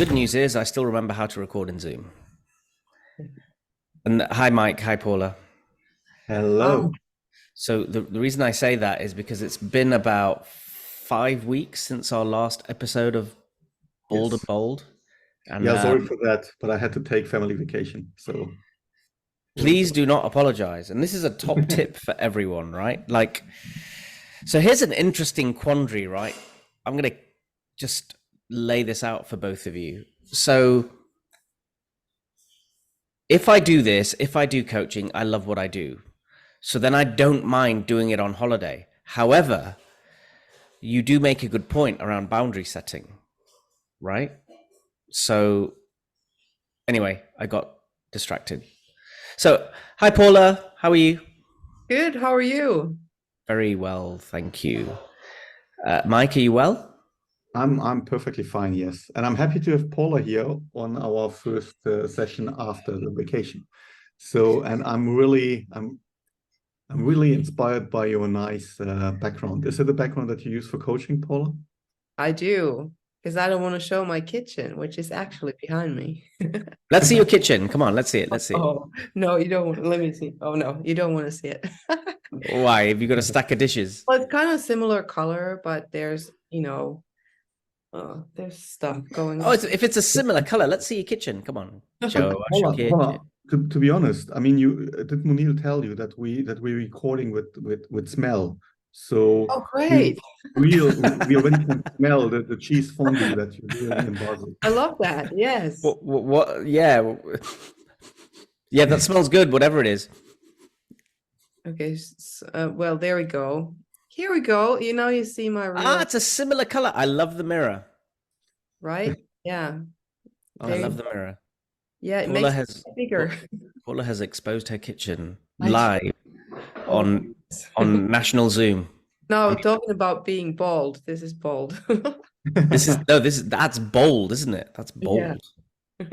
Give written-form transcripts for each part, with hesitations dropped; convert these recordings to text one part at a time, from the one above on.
good news is I still remember how to record in Zoom. And hi, Mike. Hi, Paula. Hello. So the reason I say that is because it's been about 5 weeks since our last episode of Bold and Yes. Bold. And Yeah, sorry for that, but I had to take family vacation. So please do not apologize. And this is a top tip for everyone, right? Like, so here's an interesting quandary, right? I'm going to just lay this out for both of you. So if I do this, if I do coaching, I love what I do. So then I don't mind doing it on holiday. However, you do make a good point around boundary setting, right? So anyway, I got distracted. So, hi Paula, how are you? Good. How are you? Very well, thank you. Mike, are you well? I'm perfectly fine, yes. And I'm happy to have Paula here on our first session after the vacation. So, and I'm really inspired by your nice background. Is it the background that you use for coaching, Paula? I do, because I don't want to show my kitchen, which is actually behind me. Let's see your kitchen. Come on, let's see it. Let's see it. Oh, no, you don't want, let me see. Oh, no, you don't want to see it. Why? Have you got a stack of dishes? Well, it's kind of similar color, but there's stuff going Oh, on. if it's a similar color, let's see your kitchen. Come on, show us your kitchen. Paula, to be honest, I mean, you did Moneel tell you that we're recording with smell. So Oh, great. we already can smell the cheese fondue that you're doing in Basel. I love that. Yes. What? Yeah. Yeah, that smells good, whatever it is. Okay. Well, there we go. Here we go. You see my real, It's a similar color. I love the mirror. right? Yeah. I love the mirror. Yeah, it Paula makes it bigger. Paula has exposed her kitchen I- live on National Zoom. No, talking about being bold. This is bold. That's bold, isn't it? That's bold. Yeah.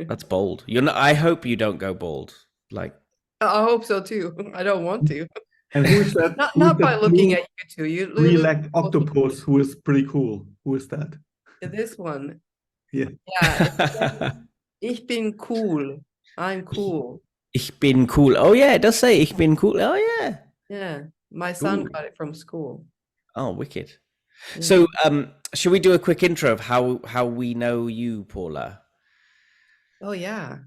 That's bold. I hope you don't go bold. Like, I hope so too. I don't want to. And who is that? Not by looking at you two. You three-legged octopus who is pretty cool. Who is that? this one. Yeah. Yeah. Ich bin cool. I'm cool. Ich bin cool. Oh yeah, it does say ich bin cool. Oh yeah. Yeah. My son Ooh. got it from school. Oh, wicked. Yeah. So, should we do a quick intro of how we know you, Paula? Oh yeah.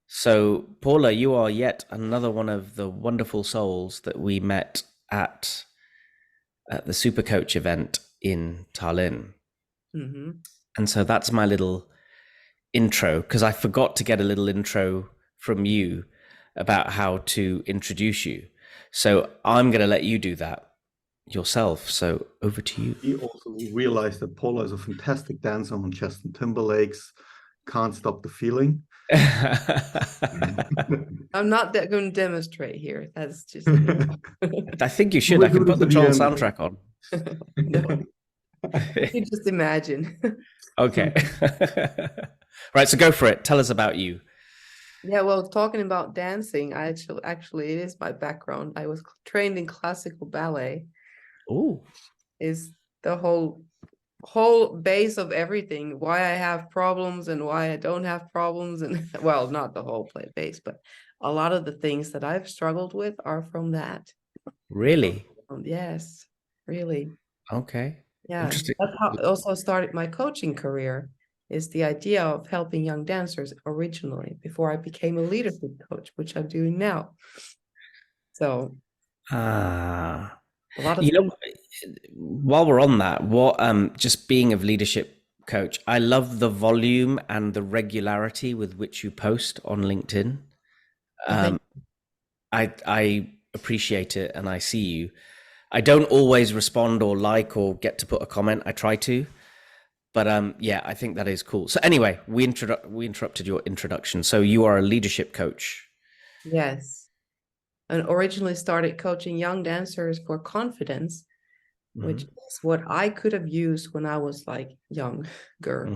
So, Paula, you are yet another one of the wonderful souls that we met at the Super Coach event in Tallinn. Mm-hmm. And so that's my little intro, because I forgot to get a little intro from you about how to introduce you. So I'm going to let you do that yourself. So over to you. We also realized that Paula is a fantastic dancer on Justin Timberlake's Can't Stop the Feeling. I'm not that going to demonstrate here. That's just I think you should. I can put the Troll soundtrack on. No. You just imagine. Okay. Right, so go for it. Tell us about you. Yeah, well, talking about dancing, actually it is my background. I was trained in classical ballet. Ooh. Is the whole base of everything, why I have problems and why I don't have problems, and well, not the whole base, but a lot of the things that I've struggled with are from that. Really? Yes, really. Okay. Yeah, Interesting. that's how I also started my coaching career, is the idea of helping young dancers originally before I became a leadership coach, which I'm doing now. So a lot of while we're on that, just being a leadership coach, I love the volume and the regularity with which you post on LinkedIn. I appreciate it, and I see you. I don't always respond or like or get to put a comment. I try to, but yeah, I think that is cool. So anyway, we interrupted your introduction. So you are a leadership coach. Yes. And originally started coaching young dancers for confidence, which is what I could have used when I was like younger.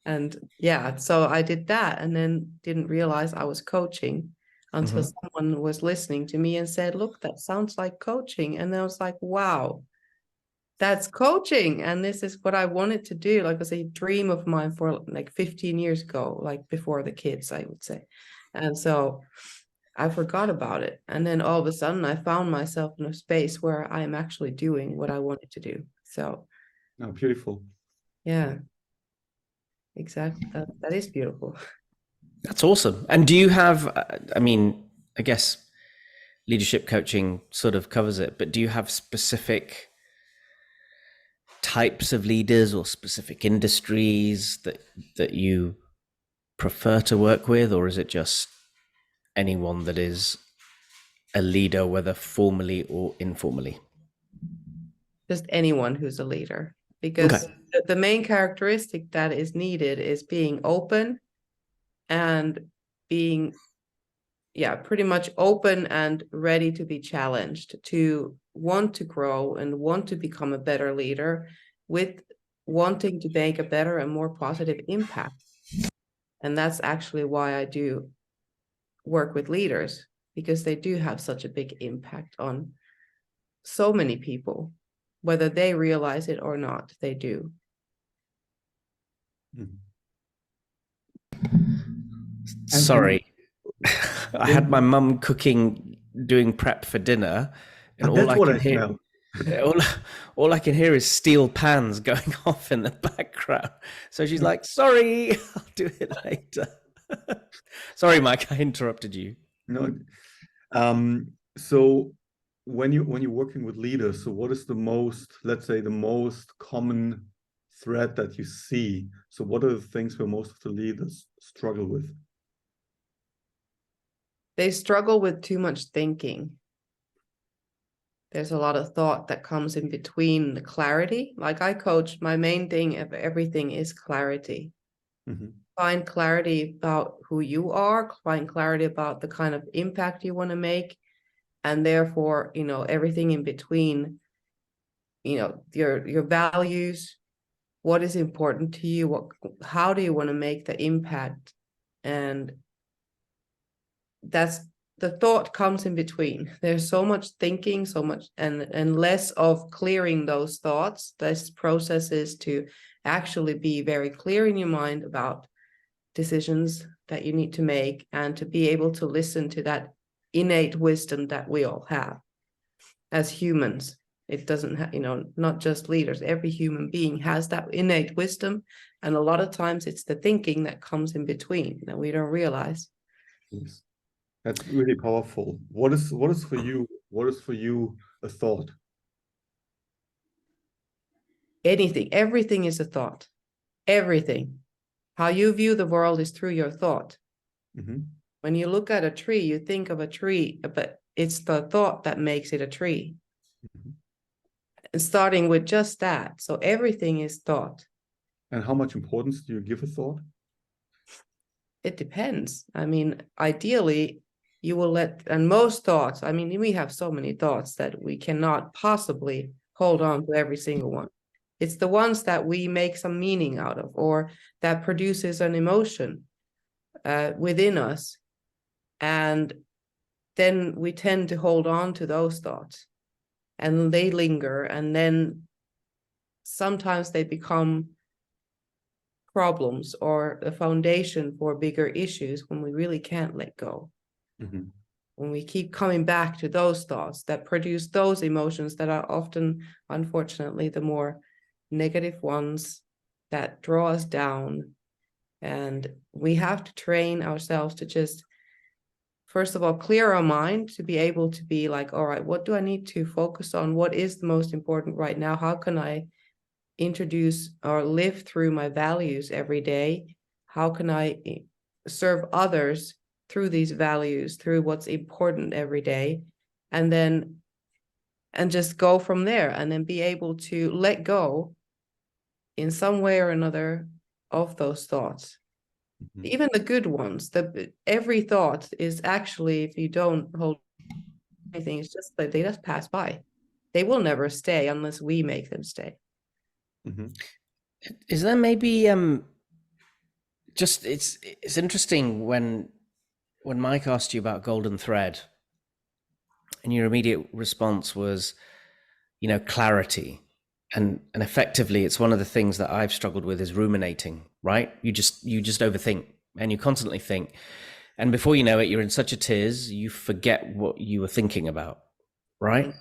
And yeah, so I did that and then didn't realize I was coaching until someone was listening to me and said, look, that sounds like coaching. And I was like, wow, that's coaching. And this is what I wanted to do. Like, it was a dream of mine for like 15 years ago, like before the kids, I would say. And so I forgot about it. And then all of a sudden I found myself in a space where I'm actually doing what I wanted to do. So, Oh, beautiful. yeah, exactly. That is beautiful. That's awesome. And do you have, I mean, I guess leadership coaching sort of covers it, but do you have specific types of leaders or specific industries that you prefer to work with, or is it just anyone that is a leader, whether formally or informally? Just anyone who's a leader, because the main characteristic that is needed is being open and being, pretty much open and ready to be challenged, to want to grow and want to become a better leader, with wanting to make a better and more positive impact. And that's actually why I do work with leaders, because they do have such a big impact on so many people, whether they realize it or not, they do. Sorry, I had my mum cooking, doing prep for dinner, and all I can hear, all I can hear is steel pans going off in the background. So she's like, "Sorry, I'll do it later." Sorry, Mike, I interrupted you. No. So when you're working with leaders, so what is the most, let's say, the most common thread that you see? So what are the things where most of the leaders struggle with? They struggle with too much thinking. There's a lot of thought that comes in between the clarity. Like I coach, my main thing of everything is clarity. Find clarity about who you are, find clarity about the kind of impact you want to make, and therefore, everything in between, your values, what is important to you, how do you want to make the impact? And that's the thought comes in between. There's so much thinking, so much, and less of clearing those thoughts. This process is to actually be very clear in your mind about decisions that you need to make, and to be able to listen to that innate wisdom that we all have as humans. It doesn't not just leaders, every human being has that innate wisdom, and a lot of times it's the thinking that comes in between that we don't realize. Yes. That's really powerful. What is for you a thought? Everything is a thought. Everything. How you view the world is through your thought. When you look at a tree, you think of a tree, but it's the thought that makes it a tree. And starting with just that. So everything is thought. And how much importance do you give a thought? It depends. I mean, ideally, you will and most thoughts, I mean, we have so many thoughts that we cannot possibly hold on to every single one. It's the ones that we make some meaning out of, or that produces an emotion within us. And then we tend to hold on to those thoughts, and they linger. And then sometimes they become problems or a foundation for bigger issues when we really can't let go. When we keep coming back to those thoughts that produce those emotions that are often, unfortunately, the more negative ones that draw us down. And we have to train ourselves to just, first of all, clear our mind, to be able to be like, all right, what do I need to focus on? What is the most important right now? How can I introduce or live through my values every day? How can I serve others through these values, through what's important every day? And just go from there, and then be able to let go in some way or another of those thoughts. Even the good ones. Every thought is actually, if you don't hold anything, it's just that they just pass by. They will never stay unless we make them stay. Is there maybe just it's interesting when Mike asked you about golden thread, and your immediate response was, clarity. and effectively it's one of the things that I've struggled with is ruminating, right? You just overthink, and you constantly think, and before you know it, you're in such a tears, you forget what you were thinking about, right?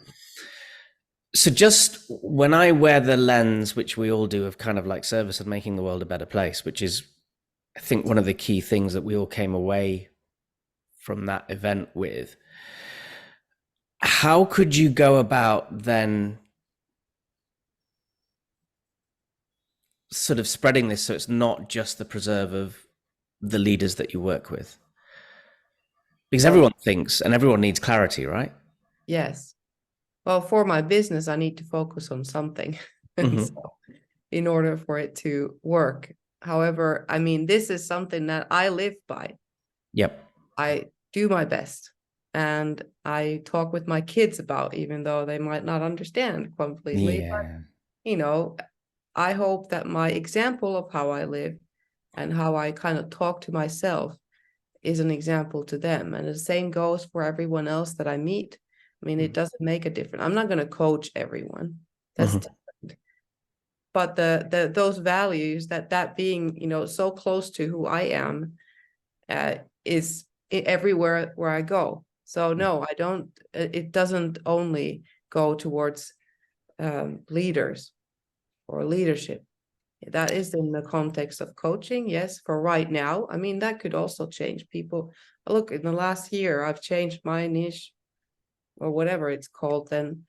So just when I wear the lens, which we all do, of kind of like service and making the world a better place, which is, I think, one of the key things that we all came away from that event with, how could you go about then sort of spreading this so it's not just the preserve of the leaders that you work with? Because everyone thinks and everyone needs clarity, right? Yes. Well, for my business, I need to focus on something. So, in order for it to work. However, I mean, this is something that I live by. Yep. I do my best. And I talk with my kids about, even though they might not understand completely. Yeah. But, you know, I hope that my example of how I live and how I kind of talk to myself is an example to them. And the same goes for everyone else that I meet. I mean, it doesn't make a difference. I'm not going to coach everyone. That's different. But those values, that being, you know, so close to who I am, is everywhere where I go. So no, I don't. It doesn't only go towards leaders or leadership. That is in the context of coaching, yes, for right now. I mean, that could also change. People, look, in the last year, I've changed my niche or whatever it's called then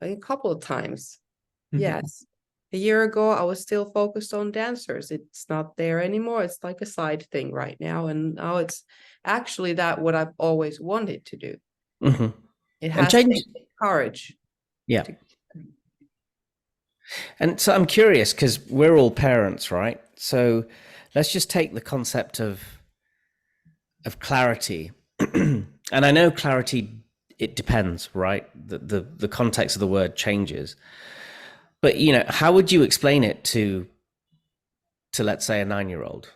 a couple of times. Yes. A year ago, I was still focused on dancers. It's not there anymore. It's like a side thing right now. And now it's actually that what I've always wanted to do. It has taken courage. Yeah. And so I'm curious, because we're all parents, right? So let's just take the concept of clarity. And I know clarity, it depends, right? The context of the word changes. But, you know, how would you explain it to let's say a 9-year-old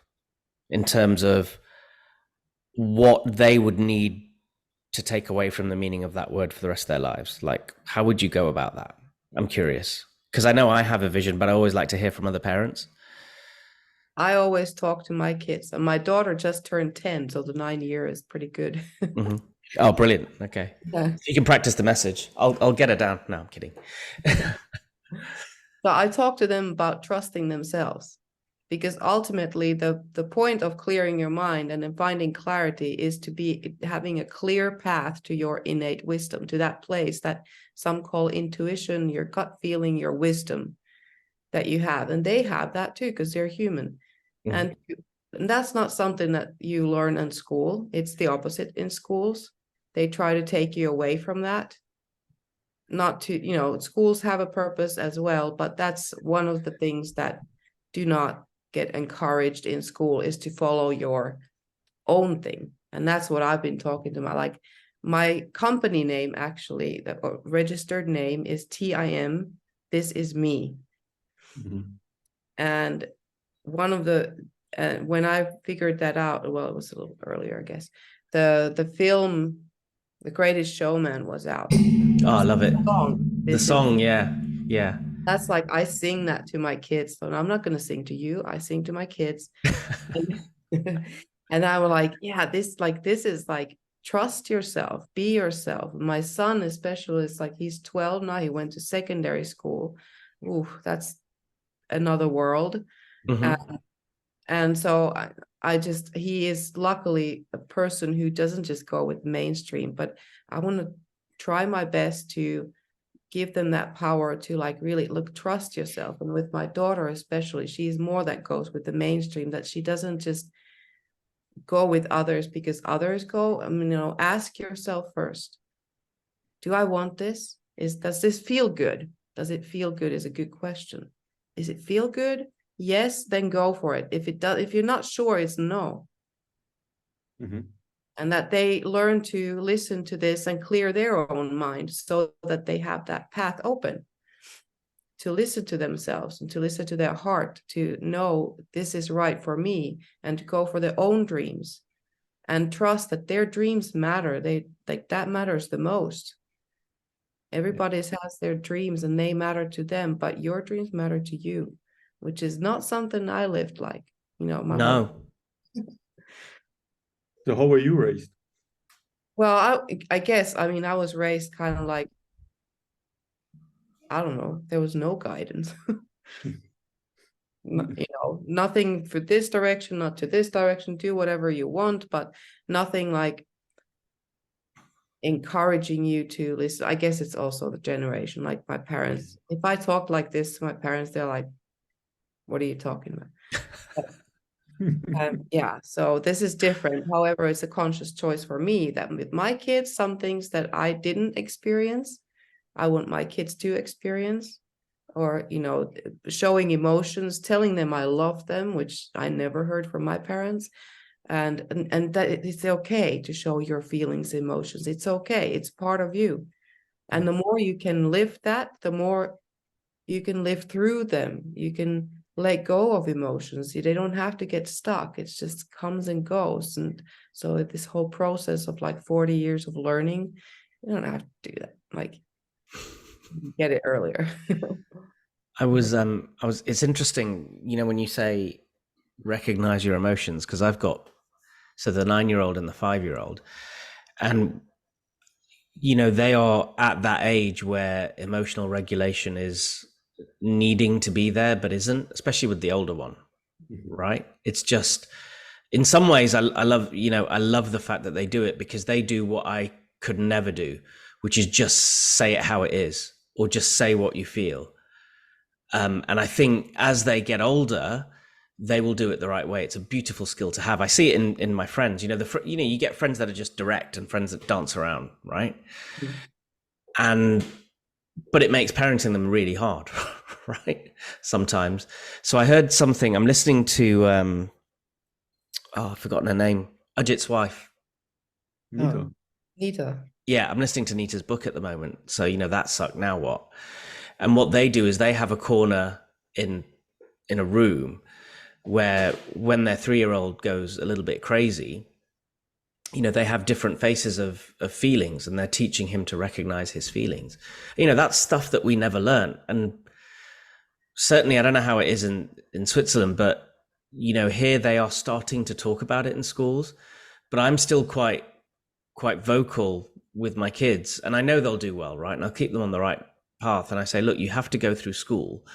in terms of what they would need to take away from the meaning of that word for the rest of their lives? Like, how would you go about that? I'm curious, because I know I have a vision, but I always like to hear from other parents. I always talk to my kids, and my daughter just turned 10, so the 9 year is pretty good. Oh, brilliant. Okay. Yeah. You can practice the message. I'll get it down. No, I'm kidding. So I talk to them about trusting themselves, because ultimately the point of clearing your mind and then finding clarity is to be having a clear path to your innate wisdom, to that place that some call intuition, your gut feeling, your wisdom that you have. And they have that too, because they're human. And that's not something that you learn in school. It's the opposite in schools. They try to take you away from that. Not to, you know, schools have a purpose as well, but that's one of the things that do not get encouraged in school, is to follow your own thing. And that's what I've been talking to my company name, actually, the registered name is TIM. This is me. And one of the, when I figured that out, well, it was a little earlier, I guess, the film, The Greatest Showman, was out. Oh, I love it. The song, yeah. That's like, I sing that to my kids. So I'm not going to sing to you. I sing to my kids. And I was like, yeah, this is like, trust yourself, be yourself. My son especially is like, he's 12 now. He went to secondary school. Ooh, that's another world. And so he is luckily a person who doesn't just go with mainstream, but I want to try my best to give them that power to like really trust yourself. And with my daughter especially, she's more that goes with the mainstream, that she doesn't just go with others because others go. I mean, you know, ask yourself first, do I want this? Does this feel good? Does it feel good is a good question. Does it feel good? Yes, then go for it. If it does, if you're not sure, it's no. And that they learn to listen to this and clear their own mind, so that they have that path open to listen to themselves and to listen to their heart, to know this is right for me, and to go for their own dreams and trust that their dreams matter. That matters the most. Everybody has their dreams and they matter to them, but your dreams matter to you, which is not something I lived like, you know, my whole. No. So how were you raised? Well, I guess, I mean, I was raised kind of like, I don't know, there was no guidance. You know, nothing for this direction, not to this direction, do whatever you want, but nothing like encouraging you to listen. I guess it's also the generation, like my parents. If I talk like this to my parents, they're like, what are you talking about? Yeah, so this is different. However, it's a conscious choice for me that with my kids, some things that I didn't experience, I want my kids to experience. Or, you know, showing emotions, telling them I love them, which I never heard from my parents. And that it's okay to show your feelings, emotions. It's okay. It's part of you. And the more you can live that, the more you can live through them. You can let go of emotions. They don't have to get stuck. It just comes and goes. And so this whole process of like 40 years of learning, you don't have to do that. Like, get it earlier. It's interesting, you know, when you say recognize your emotions, because I've got, so the 9-year-old and the 5-year-old, and, you know, they are at that age where emotional regulation is needing to be there, but isn't, especially with the older one, right? It's just, in some ways, I love, you know, I love the fact that they do it, because they do what I could never do, which is just say it how it is, or just say what you feel. And I think as they get older, they will do it the right way. It's a beautiful skill to have. I see it in my friends. You know, you get friends that are just direct and friends that dance around, right? Mm-hmm. But it makes parenting them really hard, right? Sometimes. So I heard something. I'm listening to I've forgotten her name. Ajit's wife. Nita. Nita. Yeah, I'm listening to Nita's book at the moment. So, you know, that sucked. Now what? And what they do is they have a corner in a room where when their 3-year-old goes a little bit crazy, you know, they have different faces of feelings, and they're teaching him to recognize his feelings. You know, that's stuff that we never learn. And certainly, I don't know how it is in Switzerland, but, you know, here they are starting to talk about it in schools, but I'm still quite vocal with my kids, and I know they'll do well, right? And I'll keep them on the right path. And I say, look, you have to go through school.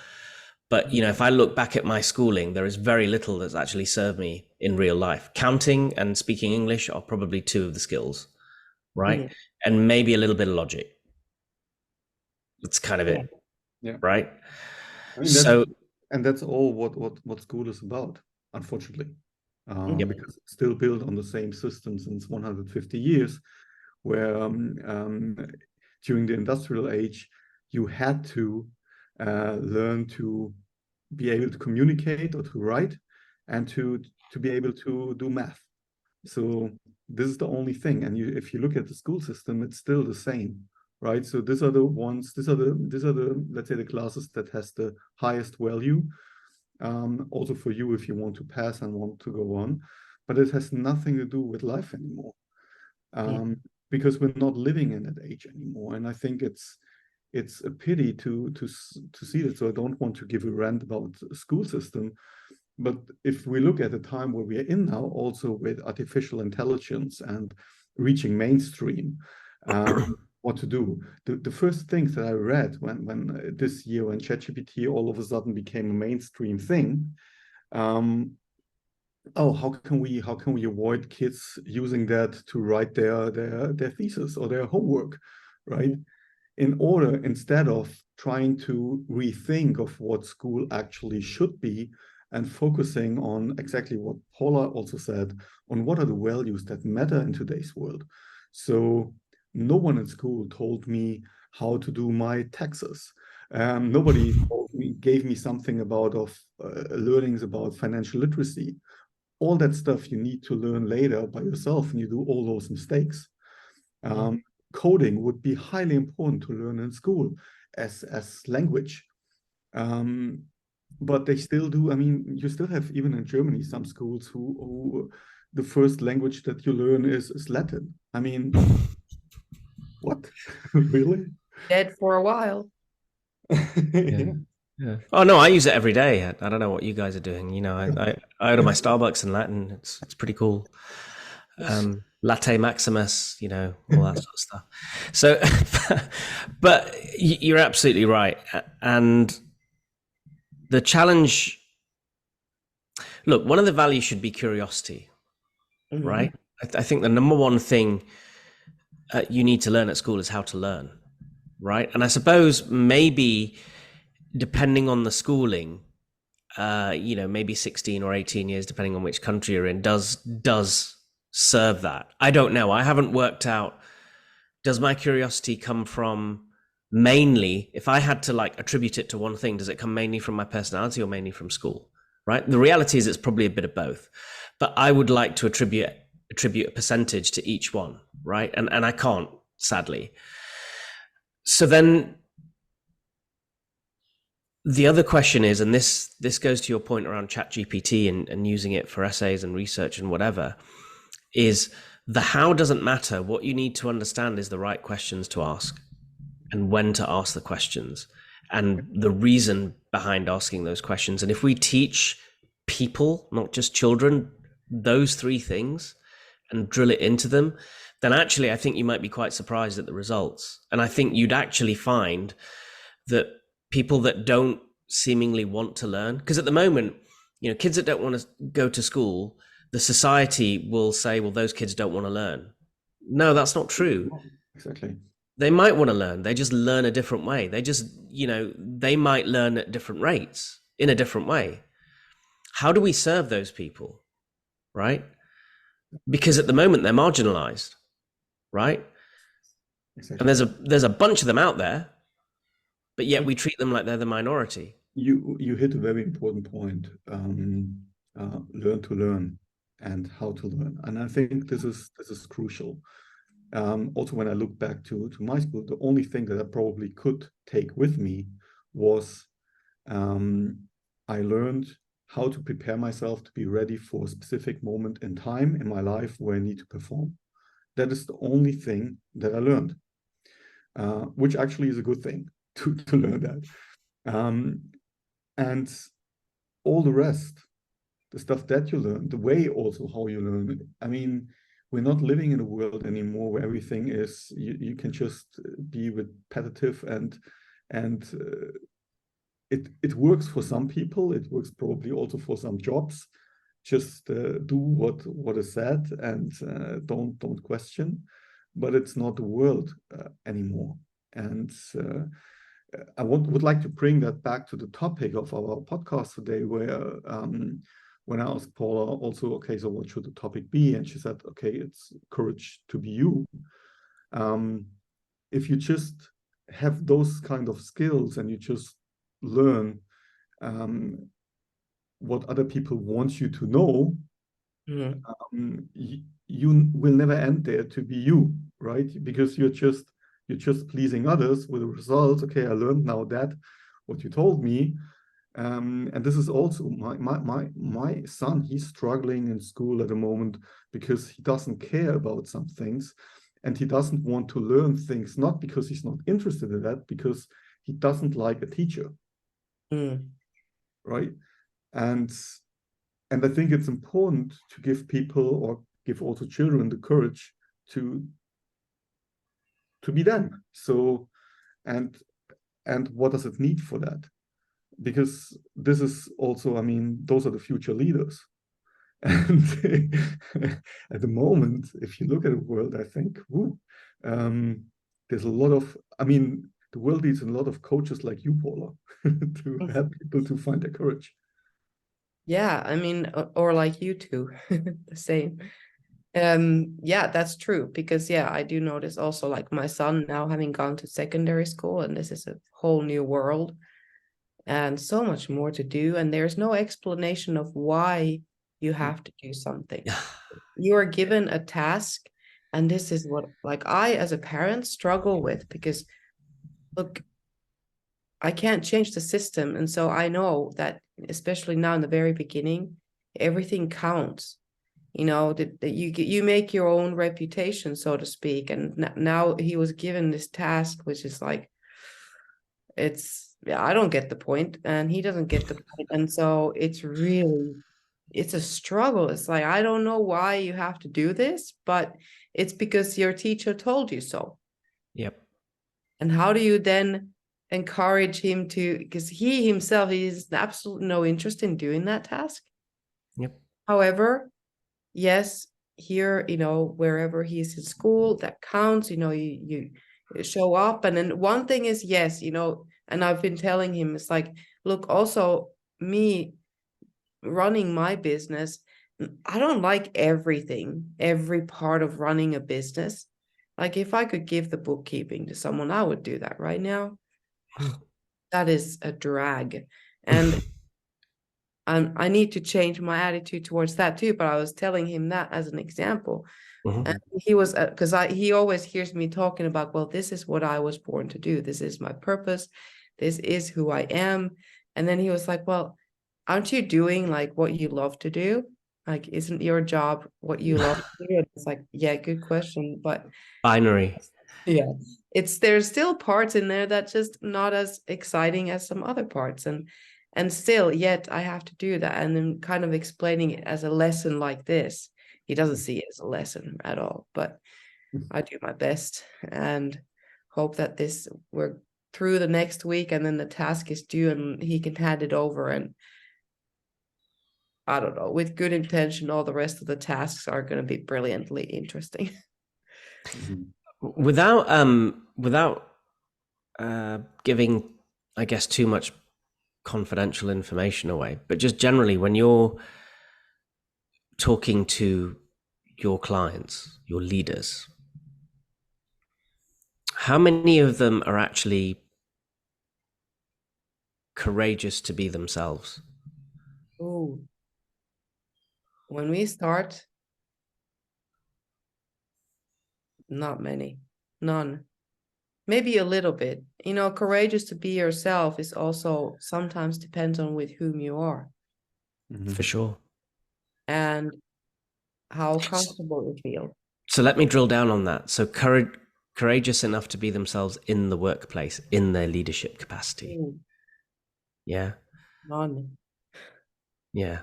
But, you know, if I look back at my schooling, there is very little that's actually served me in real life. Counting and speaking English are probably 2 of the skills, right? Mm-hmm. And maybe a little bit of logic. That's kind of it. Yeah. Right. I mean, that's all what school is about, unfortunately. Because it's still built on the same system since 150 years, where during the industrial age, you had to learn to be able to communicate or to write, and to be able to do math. So this is the only thing. And if you look at the school system, it's still the same, right? So these are the ones. These are the let's say the classes that has the highest value. Also for you if you want to pass and want to go on, but it has nothing to do with life anymore, because we're not living in that age anymore. And I think it's a pity to see that. So I don't want to give a rant about the school system, but if we look at the time where we are in now, also with artificial intelligence and reaching mainstream, what to do. The first things that I read when this year, when ChatGPT all of a sudden became a mainstream thing, how can we avoid kids using that to write their thesis or their homework, right? Instead of trying to rethink of what school actually should be, and focusing on exactly what Paula also said, on what are the values that matter in today's world. So no one in school told me how to do my taxes. Nobody gave me something about learnings about financial literacy. All that stuff you need to learn later by yourself, and you do all those mistakes. Coding would be highly important to learn in school as language. But they still do. I mean, you still have, even in Germany, some schools who the first language that you learn is Latin. I mean, what? Really? Dead for a while. Yeah. Yeah. Oh no, I use it every day. I don't know what you guys are doing. You know, I order my Starbucks in Latin. It's pretty cool. Latte Maximus, you know, all that sort of stuff. So, but you're absolutely right. And the challenge, look, one of the values should be curiosity, right? I think the number one thing you need to learn at school is how to learn, right? And I suppose maybe depending on the schooling, you know, maybe 16 or 18 years, depending on which country you're in, does serve that. I don't know. I haven't worked out, does my curiosity come from mainly, if I had to like attribute it to one thing, does it come mainly from my personality or mainly from school, right? The reality is it's probably a bit of both, but I would like to attribute a percentage to each one, right? And I can't, sadly. So then the other question is, and this goes to your point around ChatGPT and using it for essays and research and whatever, is the how doesn't matter. What you need to understand is the right questions to ask and when to ask the questions and the reason behind asking those questions. And if we teach people, not just children, those three things and drill it into them, then actually I think you might be quite surprised at the results. And I think you'd actually find that people that don't seemingly want to learn, because at the moment, you know, kids that don't want to go to school, the society will say, well, those kids don't want to learn. No, that's not true. Exactly. They might want to learn. They just learn a different way. They just, you know, they might learn at different rates in a different way. How do we serve those people, right? Because at the moment they're marginalized, right? Exactly. And there's a bunch of them out there, but yet we treat them like they're the minority. You hit a very important point. Learn to learn and how to learn, and I think this is crucial. Also, when I look back to my school, the only thing that I probably could take with me was I learned how to prepare myself to be ready for a specific moment in time in my life where I need to perform. That is the only thing that I learned, which actually is a good thing to learn that. And all the rest, the stuff that you learn, the way also how you learn it. I mean, we're not living in a world anymore where everything is, you can just be repetitive and it works for some people. It works probably also for some jobs. Just do what is said and don't question. But it's not the world anymore. And I would like to bring that back to the topic of our podcast today, where when I asked Paula also, okay, so what should the topic be? And she said, okay, it's courage to be you. If you just have those kind of skills and you just learn what other people want you to know, you will never end there to be you, right? Because you're just pleasing others with the results. Okay, I learned now that what you told me. And this is also my son, he's struggling in school at the moment because he doesn't care about some things and he doesn't want to learn things, not because he's not interested in that, because he doesn't like a teacher. Right? And I think it's important to give people, or give also children, the courage to be them. So, and what does it need for that? Because this is also, I mean, those are the future leaders. And at the moment, if you look at the world, I think, there's a lot of, I mean, the world needs a lot of coaches like you, Paula, to help people to find their courage. Yeah, I mean, or like you two, the same. Yeah, that's true, because yeah, I do notice also, like my son now having gone to secondary school, and this is a whole new world and so much more to do, and there's no explanation of why you have to do something. You are given a task, and this is what, like, I as a parent struggle with, because look, I can't change the system, and so I know that especially now in the very beginning, everything counts. you know, that you make your own reputation, so to speak. And now he was given this task, which is like, I don't get the point, and he doesn't get the point. And so it's a struggle. It's like, I don't know why you have to do this, but it's because your teacher told you so. Yep. And how do you then encourage him to, because he himself, he has absolutely no interest in doing that task. Yep. However, yes, here, you know, wherever he's in school, that counts, you know, you show up. And then one thing is, yes, you know, and I've been telling him, it's like, look, also me running my business, I don't like everything, every part of running a business. Like if I could give the bookkeeping to someone, I would do that right now. That is a drag. And I need to change my attitude towards that too. But I was telling him that as an example. And he was, because he always hears me talking about, well, this is what I was born to do. This is my purpose. This is who I am. And then he was like, well, aren't you doing like what you love to do? Like, isn't your job what you love to do? And it's like, yeah, good question. But binary. yeah, there's still parts in there that just not as exciting as some other parts. And still, yet I have to do that. And then kind of explaining it as a lesson like this. He doesn't see it as a lesson at all, but I do my best and hope that we're through the next week, and then the task is due and he can hand it over. And I don't know, with good intention, all the rest of the tasks are going to be brilliantly interesting. Without giving, I guess, too much confidential information away, but just generally, when you're talking to your clients, your leaders, how many of them are actually courageous to be themselves? Oh, when we start, not many, none. Maybe a little bit. You know, courageous to be yourself is also sometimes depends on with whom you are. For sure. And how comfortable you feel. So let me drill down on that. So courageous enough to be themselves in the workplace, in their leadership capacity. Yeah. None. Yeah.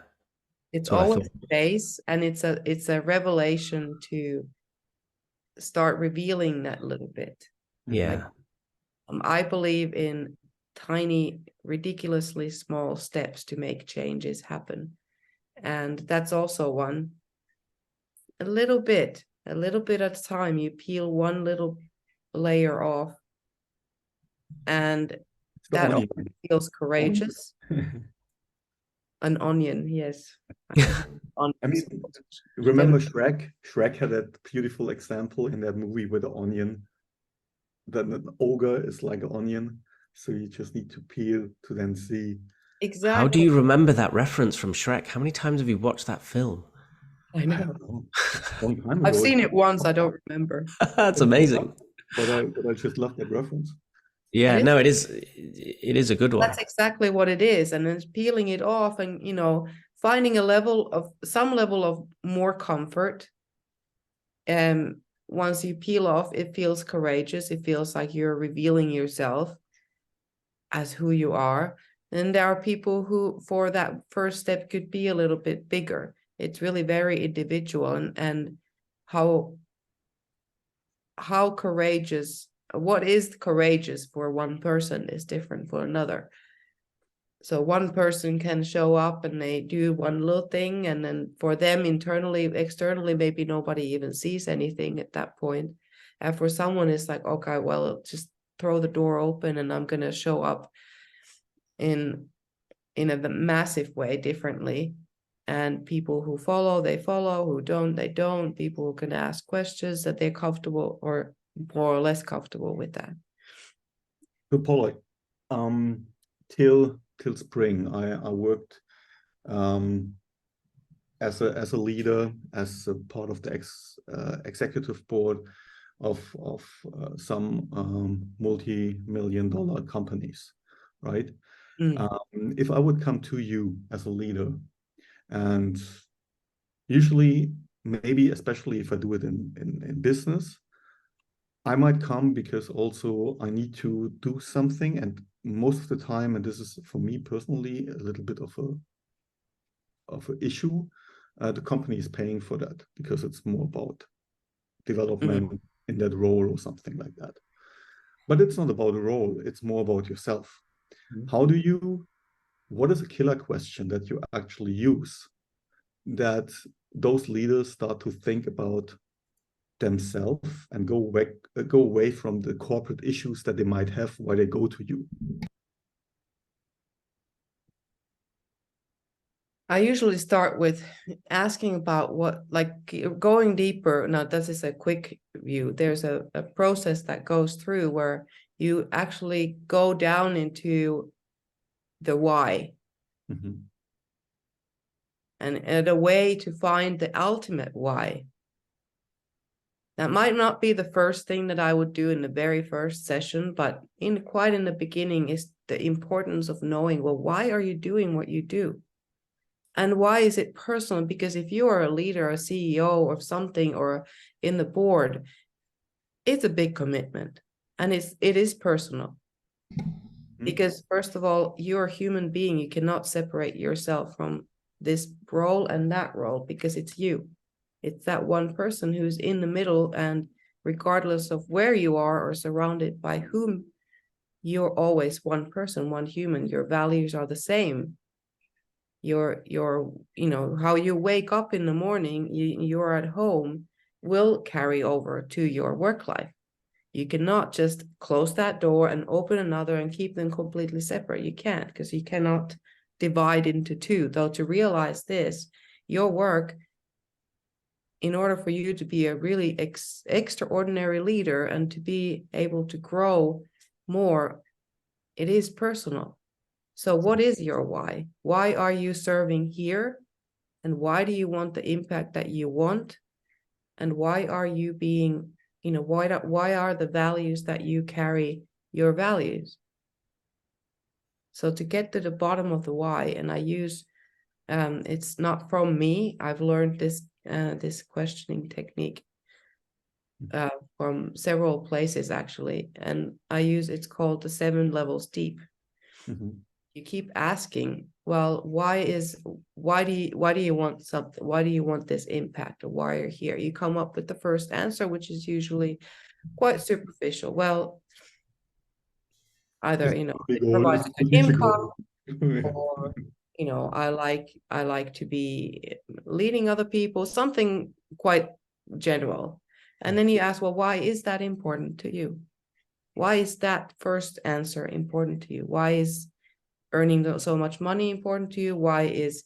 It's always space, and it's a revelation to start revealing that little bit. Yeah. Like, I believe in tiny, ridiculously small steps to make changes happen. And that's also one. A little bit at a time, you peel one little layer off, and that feels courageous. An onion, yes. I mean, remember Shrek? Shrek had that beautiful example in that movie with the onion. That an ogre is like an onion, so you just need to peel to then see. Exactly. How do you remember that reference from Shrek? How many times have you watched that film? I know. I've seen it once. I don't remember. That's amazing. But I just love that reference. Yeah, no, it is a good one. That's exactly what it is. And then peeling it off and, you know, finding some level of more comfort. Once you peel off, it feels courageous. It feels like you're revealing yourself as who you are. And there are people who, for that first step, could be a little bit bigger. It's really very individual, and how courageous, what is courageous for one person is different for another. So one person can show up and they do one little thing, and then for them internally, externally, maybe nobody even sees anything at that point. And for someone, it's like, okay, well, just throw the door open and I'm going to show up in a massive way differently. And people who follow, they follow. Who don't, they don't. People who can ask questions, that they're comfortable or more or less comfortable with that. So Paula, till spring, I worked as a leader, as a part of the executive board of some multi-million-dollar companies, right? If I would come to you as a leader, and usually maybe especially if I do it in business, I might come because also I need to do something, and most of the time, and this is for me personally a little bit of an issue, the company is paying for that because it's more about development in that role or something like that. But it's not about a role, it's more about yourself. What is a killer question that you actually use that those leaders start to think about themselves and go away from the corporate issues that they might have while they go to you? I usually start with asking about what, like going deeper. Now, this is a quick view. There's a process that goes through where you actually go down into the why. And a way to find the ultimate why. That might not be the first thing that I would do in the very first session, but quite in the beginning is the importance of knowing, well, why are you doing what you do? And why is it personal? Because if you are a leader, a CEO of something, or in the board, it's a big commitment, and it is personal. Because first of all, you're a human being. You cannot separate yourself from this role and that role, because it's you. It's that one person who's in the middle, and regardless of where you are or surrounded by whom, you're always one person, one human. Your values are the same. Your how you wake up in the morning, you're at home, will carry over to your work life. You cannot just close that door and open another and keep them completely separate. You can't, because you cannot divide into two. Though to realize this, your work, in order for you to be a really extraordinary leader and to be able to grow more, it is personal. So what is your why? Why are you serving here? And why do you want the impact that you want? And why are you being, why are the values that you carry your values? So to get to the bottom of the why, and I use, it's not from me, I've learned this questioning technique from several places actually, and it's called the 7 levels deep. You keep asking, well, why do you want something? Why do you want this impact? Or why are you here? You come up with the first answer, which is usually quite superficial. Well, either it provides a good income, or I like to be leading other people, something quite general. And then you ask, well, why is that important to you? Why is that first answer important to you? Why is earning so much money important to you? Why is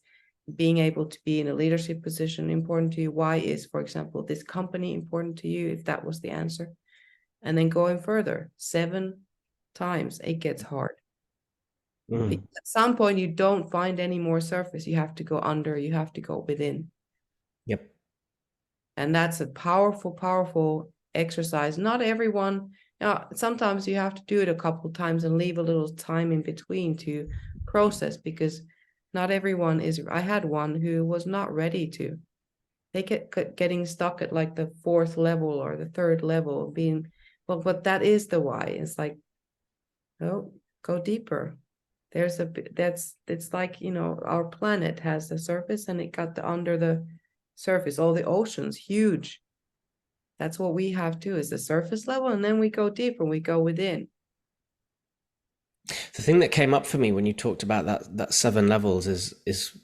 being able to be in a leadership position important to you? Why is, for example, this company important to you, if that was the answer? And then going further, 7 times, it gets hard. At some point, you don't find any more surface. You have to go under, you have to go within. Yep. And that's a powerful, powerful exercise. Not everyone, sometimes you have to do it a couple of times and leave a little time in between to process, because not everyone is. I had one who was not ready to. They kept getting stuck at like the 4th level or the 3rd level, being, well, but that is the why. It's like, oh, go deeper. It's like, our planet has the surface, and it got under the surface, all the oceans, huge. That's what we have too, is the surface level, and then we go deeper, we go within. The thing that came up for me when you talked about that 7 levels is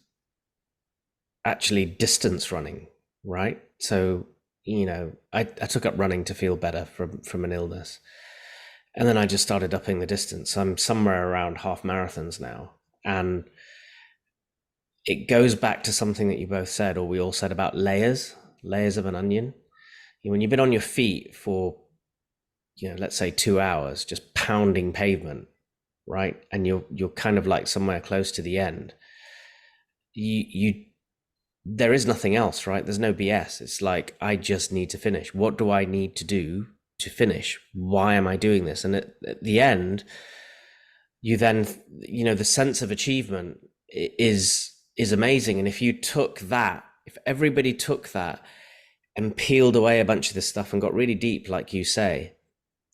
actually distance running, right? So, I took up running to feel better from an illness. And then I just started upping the distance. I'm somewhere around half marathons now. And it goes back to something that you both said, or we all said, about layers of an onion. When you've been on your feet for, let's say 2 hours, just pounding pavement, right? And you're kind of like somewhere close to the end. There is nothing else, right? There's no BS. It's like, I just need to finish. What do I need to do to finish? Why am I doing this? And at the end, you then, the sense of achievement is amazing. And if everybody took that and peeled away a bunch of this stuff and got really deep, like you say,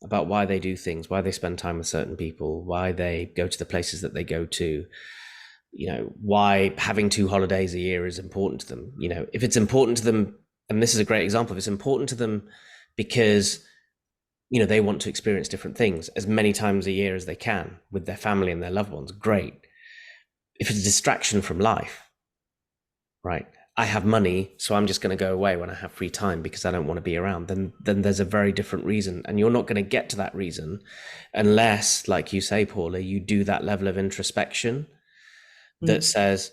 about why they do things, why they spend time with certain people, why they go to the places that they go to, why having 2 holidays a year is important to them. If it's important to them, and this is a great example, if it's important to them because they want to experience different things as many times a year as they can with their family and their loved ones, great. If it's a distraction from life, right? I have money, so I'm just going to go away when I have free time because I don't want to be around, then there's a very different reason. And you're not going to get to that reason unless, like you say, Paula, you do that level of introspection that says,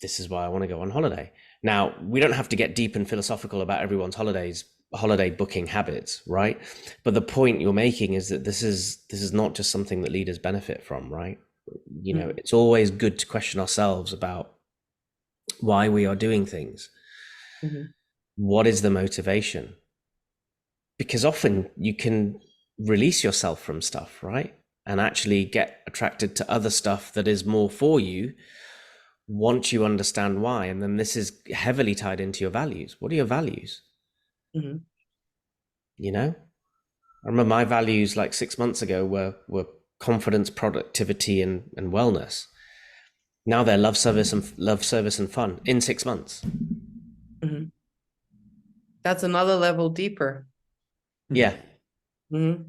this is why I want to go on holiday. Now, we don't have to get deep and philosophical about everyone's holiday booking habits, right? But the point you're making is that this is not just something that leaders benefit from, right? It's always good to question ourselves about why we are doing things. What is the motivation? Because often you can release yourself from stuff, right? And actually get attracted to other stuff that is more for you once you understand why. And then this is heavily tied into your values. What are your values? I remember my values like 6 months ago were confidence, productivity, and wellness. Now they're love, service, and fun in 6 months. That's another level deeper. Yeah. It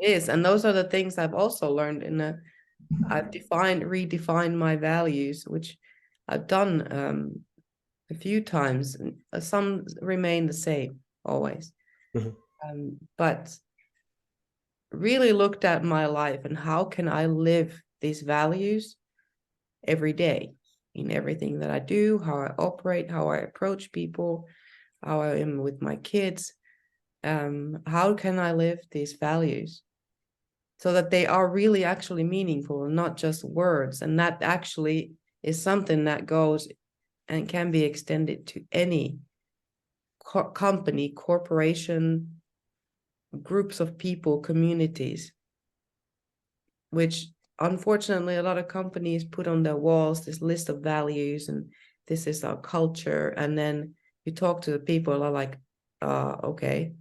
is. And those are the things I've also learned I've redefined my values, which I've done a few times. Some remain the same always. But really looked at my life and how can I live these values every day in everything that I do, how I operate, how I approach people, how I am with my kids. How can I live these values so that they are really actually meaningful and not just words? And that actually is something that goes and can be extended to any company, corporation, groups of people, communities, which unfortunately a lot of companies put on their walls this list of values and this is our culture. And then you talk to the people are like, okay.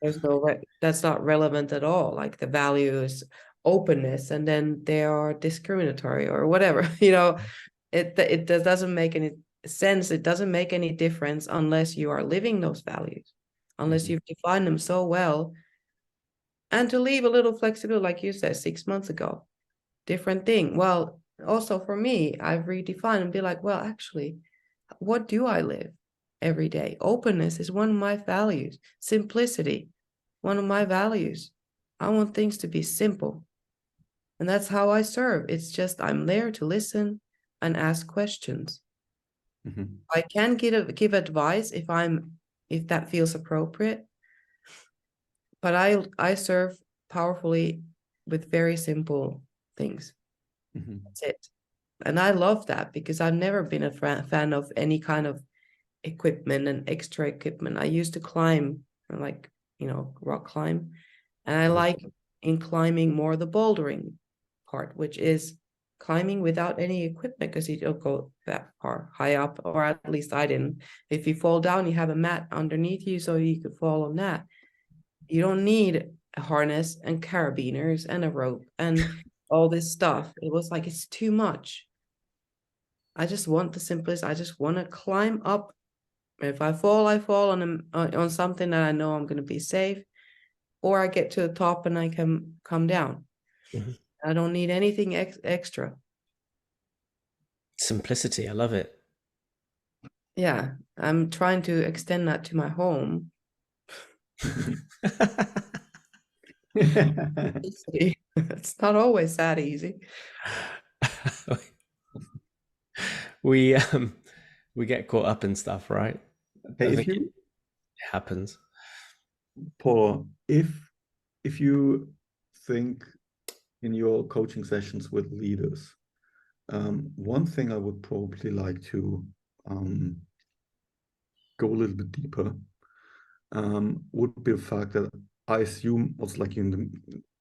That's not relevant at all. Like the value is openness and then they are discriminatory or whatever. It doesn't make any sense. It doesn't make any difference unless you are living those values, unless you've defined them so well. And to leave a little flexibility, like you said 6 months ago, different thing. Well, also for me, I've redefined and be like, well, actually, what do I live every day? Openness is one of my values. Simplicity, one of my values. I want things to be simple. And that's how I serve. It's just I'm there to listen and ask questions. I can give advice if that feels appropriate. But I serve powerfully with very simple things. That's it. And I love that because I've never been a fan of any kind of equipment and extra equipment. I used to climb, like, rock climb. And I like in climbing more the bouldering part, which is climbing without any equipment because you don't go that far high up, or at least I didn't. If you fall down, you have a mat underneath you so you could fall on that. You don't need a harness and carabiners and a rope and all this stuff. It was like, it's too much. I just want the simplest. I just want to climb up. If I fall, I fall on something that I know I'm going to be safe, or I get to the top and I can come down. I don't need anything extra. Simplicity. I love it. Yeah. I'm trying to extend that to my home. It's not always that easy. We get caught up in stuff, right? Hey, it happens. Paul, if you think in your coaching sessions with leaders, one thing I would probably like to go a little bit deeper would be the fact that I assume, also like in the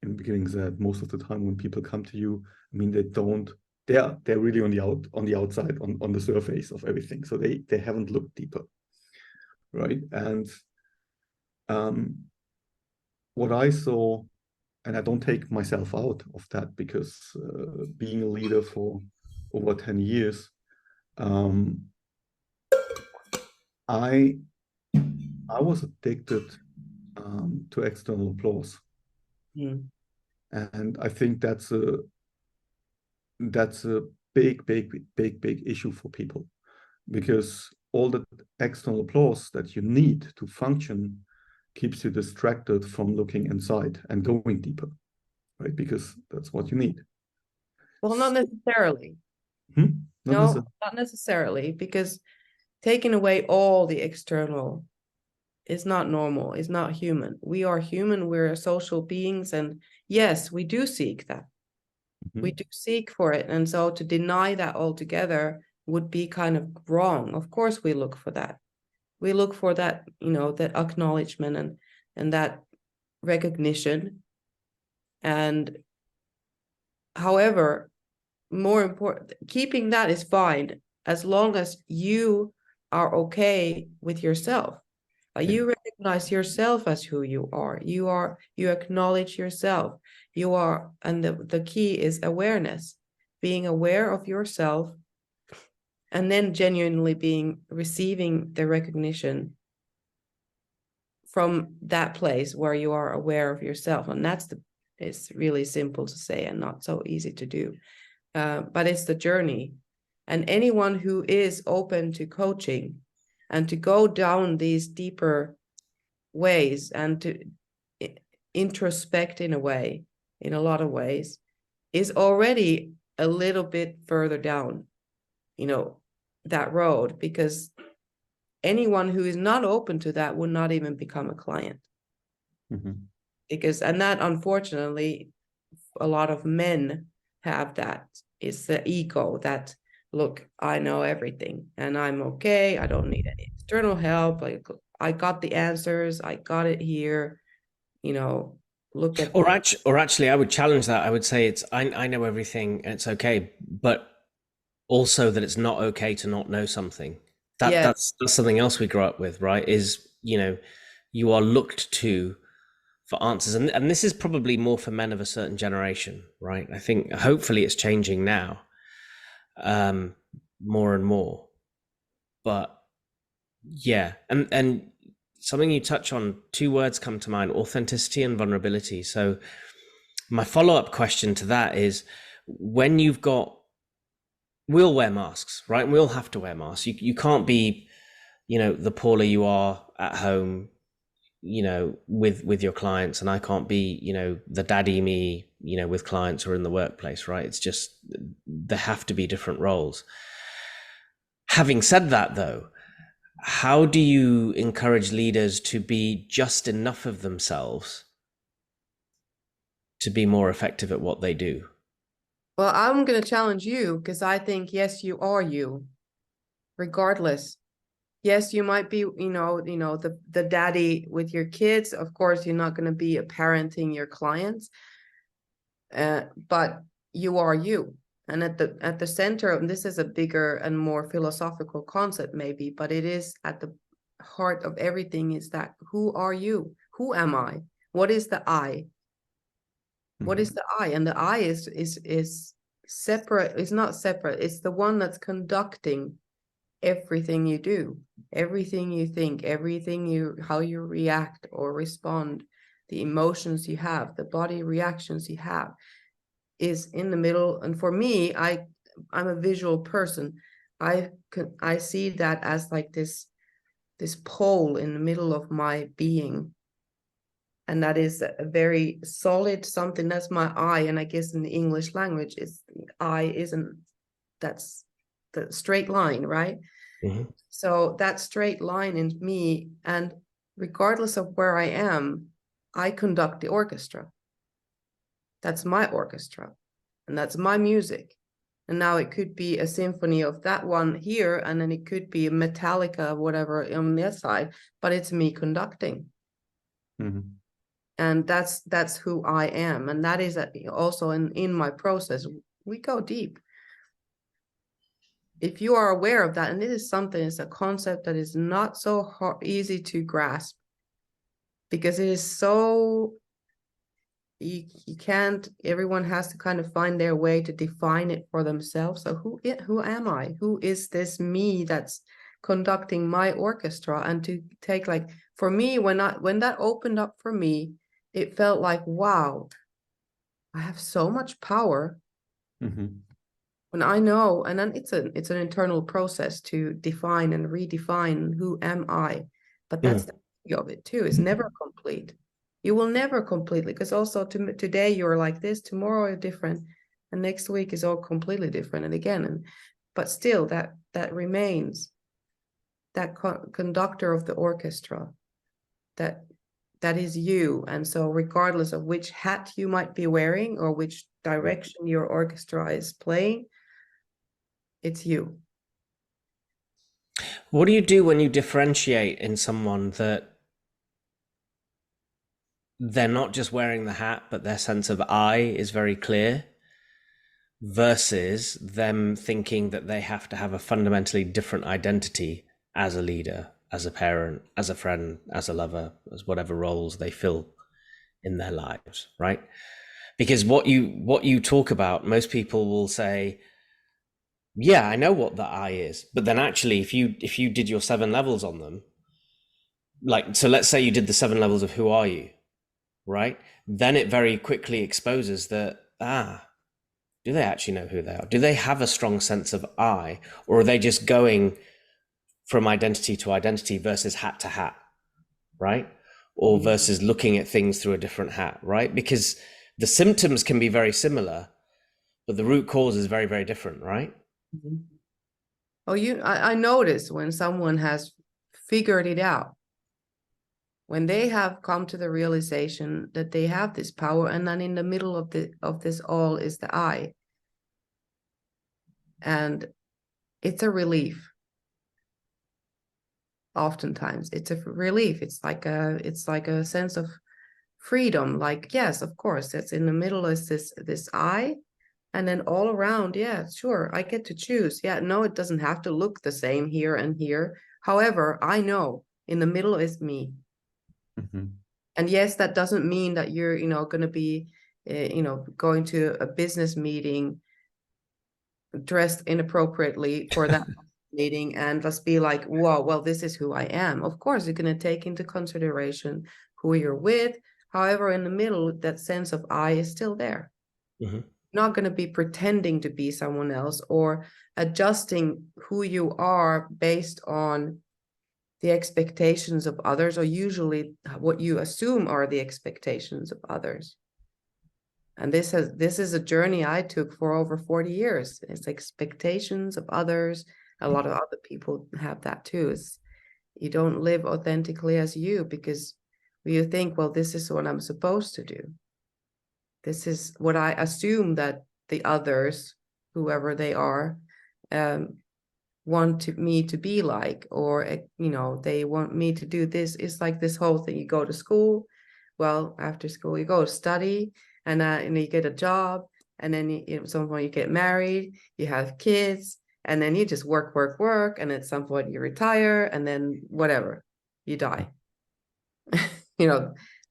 beginning, that most of the time when people come to you, I mean, they're really on the outside, on the surface of everything. So they haven't looked deeper. right? And what I saw, and I don't take myself out of that, because being a leader for over 10 years, I was addicted to external applause. Mm. And I think that's a big issue for people, because all the external applause that you need to function keeps you distracted from looking inside and going deeper, right? Because that's what you need. Well, not necessarily. Not necessarily, because taking away all the external is not normal, is not human. We are human, we're social beings, and yes, we do seek that. We do seek for it. And so to deny that altogether would be kind of wrong. Of course, we look for that. We look for that, that acknowledgement and that recognition. And however, more important, keeping that is fine as long as you are okay with yourself. You recognize yourself as who you are. You acknowledge yourself. You are, and the key is awareness, being aware of yourself, and then genuinely receiving the recognition from that place where you are aware of yourself. And it's really simple to say and not so easy to do. But it's the journey. And anyone who is open to coaching and to go down these deeper ways and to introspect in a lot of ways, is already a little bit further down, that road, because anyone who is not open to that would not even become a client. And that, unfortunately, a lot of men have that. It's the ego that, look, I know everything and I'm okay. I don't need any external help. Like, I got the answers. I got it here. Look at. Or actually, I would challenge that. I would say I know everything and it's okay, but also that it's not okay to not know something. That's something else we grow up with, right? Is, you are looked to for answers. And this is probably more for men of a certain generation, right? I think hopefully it's changing now, more and more. But yeah, and something you touch on, two words come to mind: authenticity and vulnerability. So my follow-up question to that is, when we'll wear masks, right? We'll have to wear masks. You can't be, the Paula you are at home, with your clients, and I can't be, the daddy me, with clients or in the workplace, right? It's just, there have to be different roles. Having said that, though, how do you encourage leaders to be just enough of themselves to be more effective at what they do? Well, I'm going to challenge you, because I think, yes, you are you, regardless. Yes, you might be, the daddy with your kids. Of course, you're not going to be parenting your clients, but you are you. And at the center, and this is a bigger and more philosophical concept, maybe, but it is at the heart of everything, is that, who are you? Who am I? What is the I? What is the I? And the I is separate. It's not separate. It's the one that's conducting everything you do, everything you think, how you react or respond, the emotions you have, the body reactions you have, is in the middle. And for me, I'm a visual person. I see that as like this pole in the middle of my being. And that is a very solid something. That's my I. And I guess in the English language, that's the straight line, right? So that straight line in me, and regardless of where I am, I conduct the orchestra. That's my orchestra, and that's my music. And now it could be a symphony of that one here, and then it could be a Metallica, whatever, on the side, but it's me conducting. And that's who I am. And that is also in my process. We go deep. if you are aware of that, and this is something, it's a concept that is not so easy to grasp, because it is so, you can't, everyone has to kind of find their way to define it for themselves. So who am I? Who is this me that's conducting my orchestra? And to take, like, for me, when that opened up for me, it felt like, wow, I have so much power. When I know, and then it's an internal process to define and redefine who am I. But that's the beauty of it too. It's never complete. You will never completely, because also today you're like this, tomorrow you're different, and next week is all completely different. And again, but still that remains that conductor of the orchestra, that is you. And so regardless of which hat you might be wearing or which direction your orchestra is playing, it's you. What do you do when you differentiate in someone that they're not just wearing the hat, but their sense of I is very clear, versus them thinking that they have to have a fundamentally different identity as a leader, as a parent, as a friend, as a lover, as whatever roles they fill in their lives, right? Because what you talk about, most people will say, yeah, I know what the I is, but then actually if you did your 7 levels on them, like, so let's say you did the 7 levels of who are you, right? Then it very quickly exposes that, do they actually know who they are? Do they have a strong sense of I, or are they just going from identity to identity versus hat to hat, right? Or versus looking at things through a different hat, right? Because the symptoms can be very similar, but the root cause is very, very different, right? Oh, I notice when someone has figured it out, when they have come to the realization that they have this power, and then in the middle of this all is the I, and it's a relief. Oftentimes it's a relief. It's like a sense of freedom. Like, yes, of course, that's in the middle is this I, and then all around, yeah, sure, I get to choose. Yeah, no, it doesn't have to look the same here and here. However, I know in the middle is me. And yes, that doesn't mean that you're, going to be, going to a business meeting dressed inappropriately for that meeting and just be like, whoa, well, this is who I am. Of course, you're going to take into consideration who you're with. However, in the middle, that sense of I is still there. Not going to be pretending to be someone else or adjusting who you are based on the expectations of others, or usually what you assume are the expectations of others. And this is a journey I took for over 40 years. It's expectations of others. A lot of other people have that too. You don't live authentically as you, because you think, well, this is what I'm supposed to do. This is what I assume that the others, whoever they are, want me to be like, or they want me to do this. It's like this whole thing. You go to school, well, after school you go study, and you get a job, and then at some point you get married, you have kids, and then you just work, and at some point you retire, and then whatever, you die.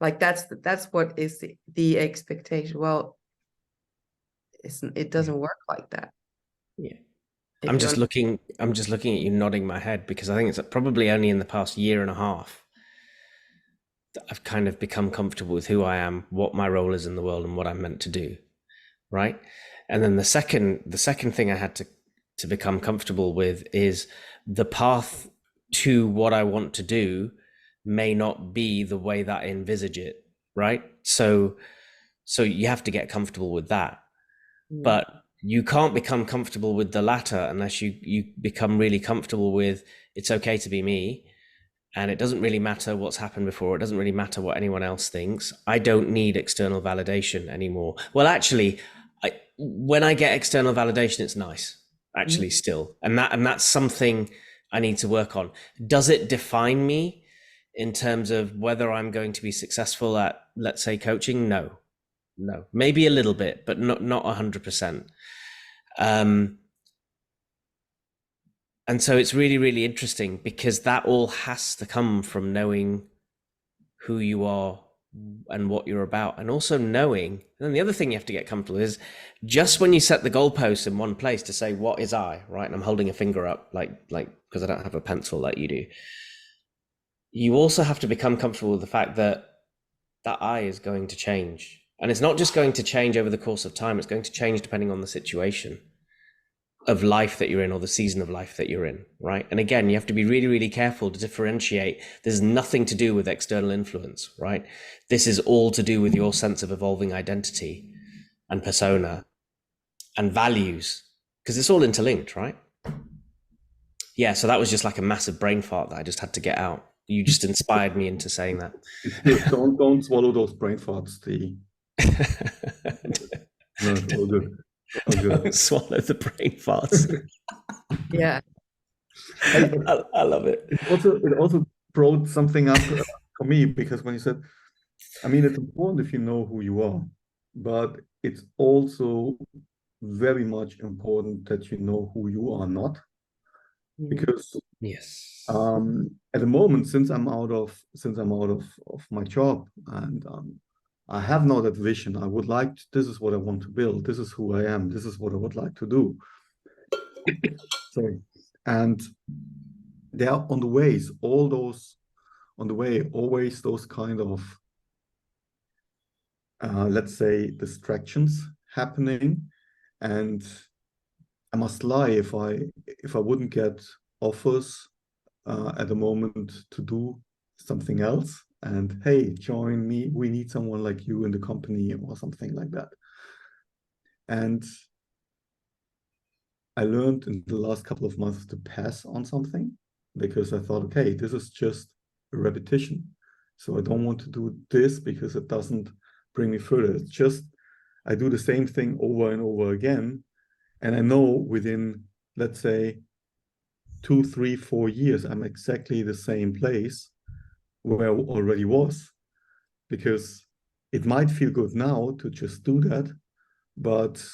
Like that's what is the expectation. Well, it doesn't work like that. Yeah. I'm just looking at you nodding my head, because I think it's probably only in the past year and a half that I've kind of become comfortable with who I am, what my role is in the world, and what I'm meant to do, right? And then the second thing I had to become comfortable with is the path to what I want to do may not be the way that I envisage it, right? So you have to get comfortable with that. But you can't become comfortable with the latter unless you become really comfortable with, it's okay to be me, and it doesn't really matter what's happened before. It doesn't really matter what anyone else thinks. I don't need external validation anymore. Well, actually, when I get external validation, it's nice, actually, still. And that's something I need to work on. Does it define me in terms of whether I'm going to be successful at, let's say, coaching? No, maybe a little bit, but not 100%. And so it's really, really interesting because that all has to come from knowing who you are and what you're about, and also knowing. And then the other thing you have to get comfortable is just when you set the goalposts in one place to say, what is I, right? And I'm holding a finger up like because I don't have a pencil like you do. You also have to become comfortable with the fact that that I is going to change. And it's not just going to change over the course of time, it's going to change depending on the situation of life that you're in or the season of life that you're in, right? And again, you have to be really, really careful to differentiate. There's nothing to do with external influence, right? This is all to do with your sense of evolving identity and persona and values, because it's all interlinked, right? Yeah, so that was just like a massive brain fart that I just had to get out. You just inspired me into saying that. Don't swallow those brain farts, T. No, all good. Don't swallow the brain farts. Yeah. I love it. It also brought something up for me, because when you said, I mean, it's important if you know who you are, but it's also very much important that you know who you are not. Because yes, at the moment, since I'm out of my job, and I have now that vision. I would like this is what I want to build. This is who I am. This is what I would like to do. Sorry. And there are on the ways, all those on the way, always those kind of let's say distractions happening. And I must lie if I wouldn't get offers at the moment to do something else, and hey, join me, we need someone like you in the company or something like that. And I learned in the last couple of months to pass on something, because I thought, okay, this is just a repetition. So I don't want to do this because it doesn't bring me further. It's just, I do the same thing over and over again. And I know within, let's say, 2, 3, 4 years, I'm exactly the same place where I already was, because it might feel good now to just do that, but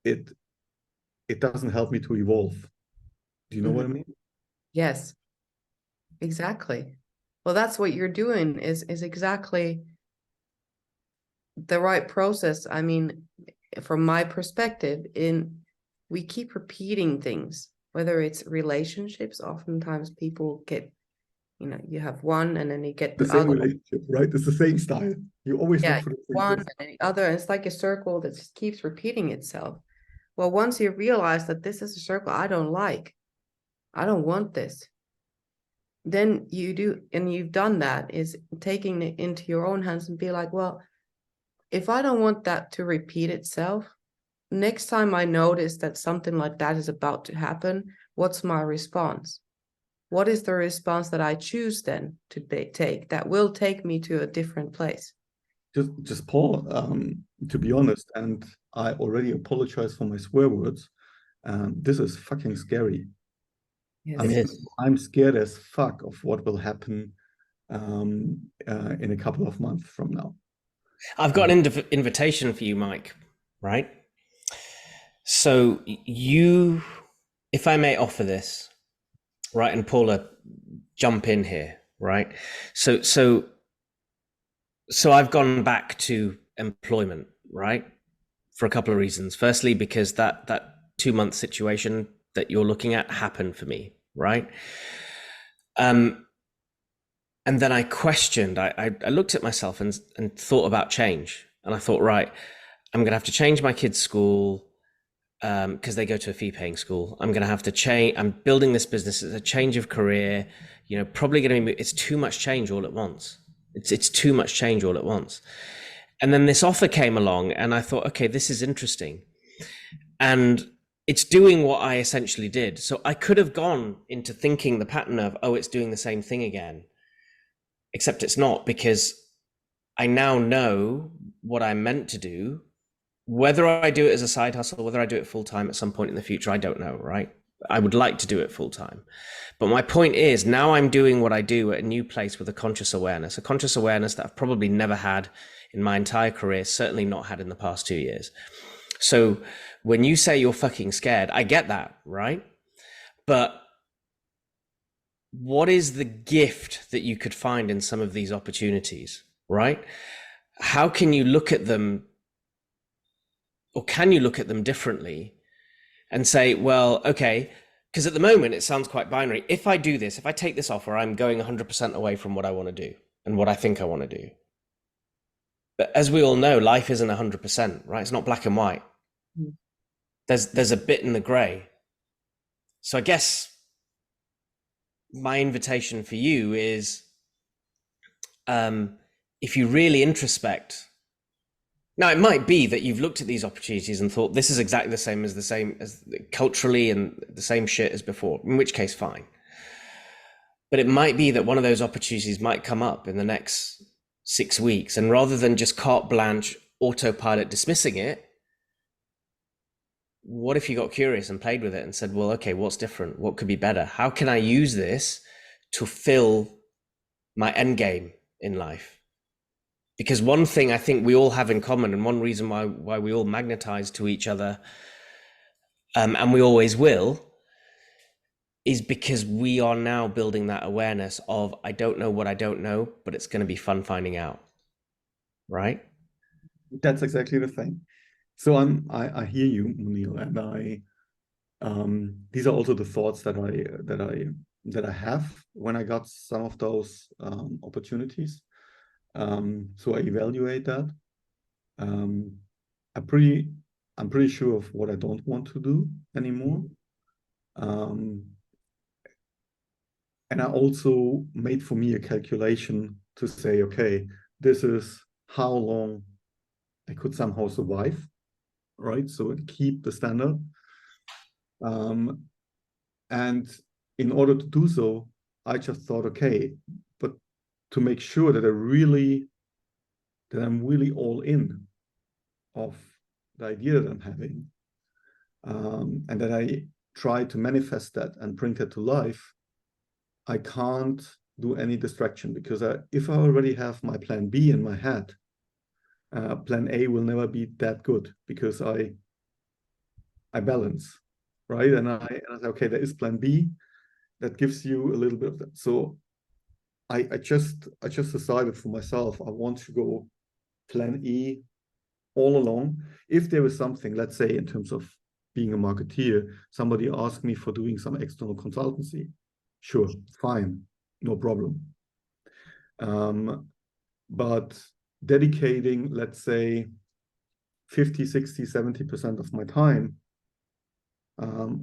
it doesn't help me to evolve. Do you know what I mean? Yes, exactly. Well, that's what you're doing is exactly the right process. I mean, from my perspective, we keep repeating things, whether it's relationships. Oftentimes people get, you have one and then you get the the same other relationship, right? It's the same style. You always look for the same one person. and then the other, and it's like a circle that just keeps repeating itself. Well, once you realize that this is a circle I don't like, I don't want this, then you do, and you've done that, is taking it into your own hands and be like, well, if I don't want that to repeat itself, next time I notice that something like that is about to happen, what's my response? What is the response that I choose then to take that will take me to a different place? Just Paul, to be honest, and I already apologize for my swear words. This is fucking scary. Yes. I mean, I'm scared as fuck of what will happen in a couple of months from now. I've got an invitation for you, Mike, right? So you, if I may offer this, right, and Paula, jump in here, right? So I've gone back to employment, right, for a couple of reasons. Firstly, because that 2-month situation that you're looking at happened for me, right? And then I questioned, I looked at myself and thought about change. And I thought, right, I'm going to have to change my kids' school because they go to a fee-paying school. I'm going to have to change. I'm building this business. It's a change of career, probably going to be, it's too much change all at once. It's too much change all at once. And then this offer came along and I thought, okay, this is interesting. And it's doing what I essentially did. So I could have gone into thinking the pattern of, oh, it's doing the same thing again. Except it's not, because I now know what I'm meant to do. Whether I do it as a side hustle, whether I do it full time at some point in the future, I don't know, right? I would like to do it full time. But my point is, now I'm doing what I do at a new place with a conscious awareness that I've probably never had in my entire career, certainly not had in the past 2 years. So when you say you're fucking scared, I get that, right? But what is the gift that you could find in some of these opportunities, right? How can you look at them, or can you look at them differently and say, well, okay, because at the moment it sounds quite binary. If I do this, if I take this offer, I'm going 100% away from what I want to do and what I think I want to do. But as we all know, life isn't 100%, right? It's not black and white. There's a bit in the gray. So I guess my invitation for you is, if you really introspect, now it might be that you've looked at these opportunities and thought this is exactly the same as culturally and the same shit as before, in which case fine. But it might be that one of those opportunities might come up in the next 6 weeks, and rather than just carte blanche autopilot dismissing it, what if you got curious and played with it and said, well, okay, what's different? What could be better? How can I use this to fill my end game in life? Because one thing I think we all have in common, and one reason why we all magnetize to each other, and we always will, is because we are now building that awareness of, I don't know what I don't know, but it's going to be fun finding out. Right? That's exactly the thing. So I hear you, Moneel, and these are also the thoughts that I have when I got some of those opportunities. So I evaluate that. I'm pretty sure of what I don't want to do anymore. And I also made for me a calculation to say, okay, this is how long I could somehow survive, right? So keep the standard. And in order to do so, I just thought, okay, but to make sure that I'm really all in of the idea that I'm having, and that I try to manifest that and bring that to life, I can't do any distraction, because if I already have my plan B in my head, plan A will never be that good, because I balance, right? And I say, okay, there is plan B that gives you a little bit of that. So I just decided for myself, I want to go plan E all along. If there is something, let's say in terms of being a marketeer, somebody asked me for doing some external consultancy, sure, fine, no problem. But dedicating, let's say, 50, 60, 70% of my time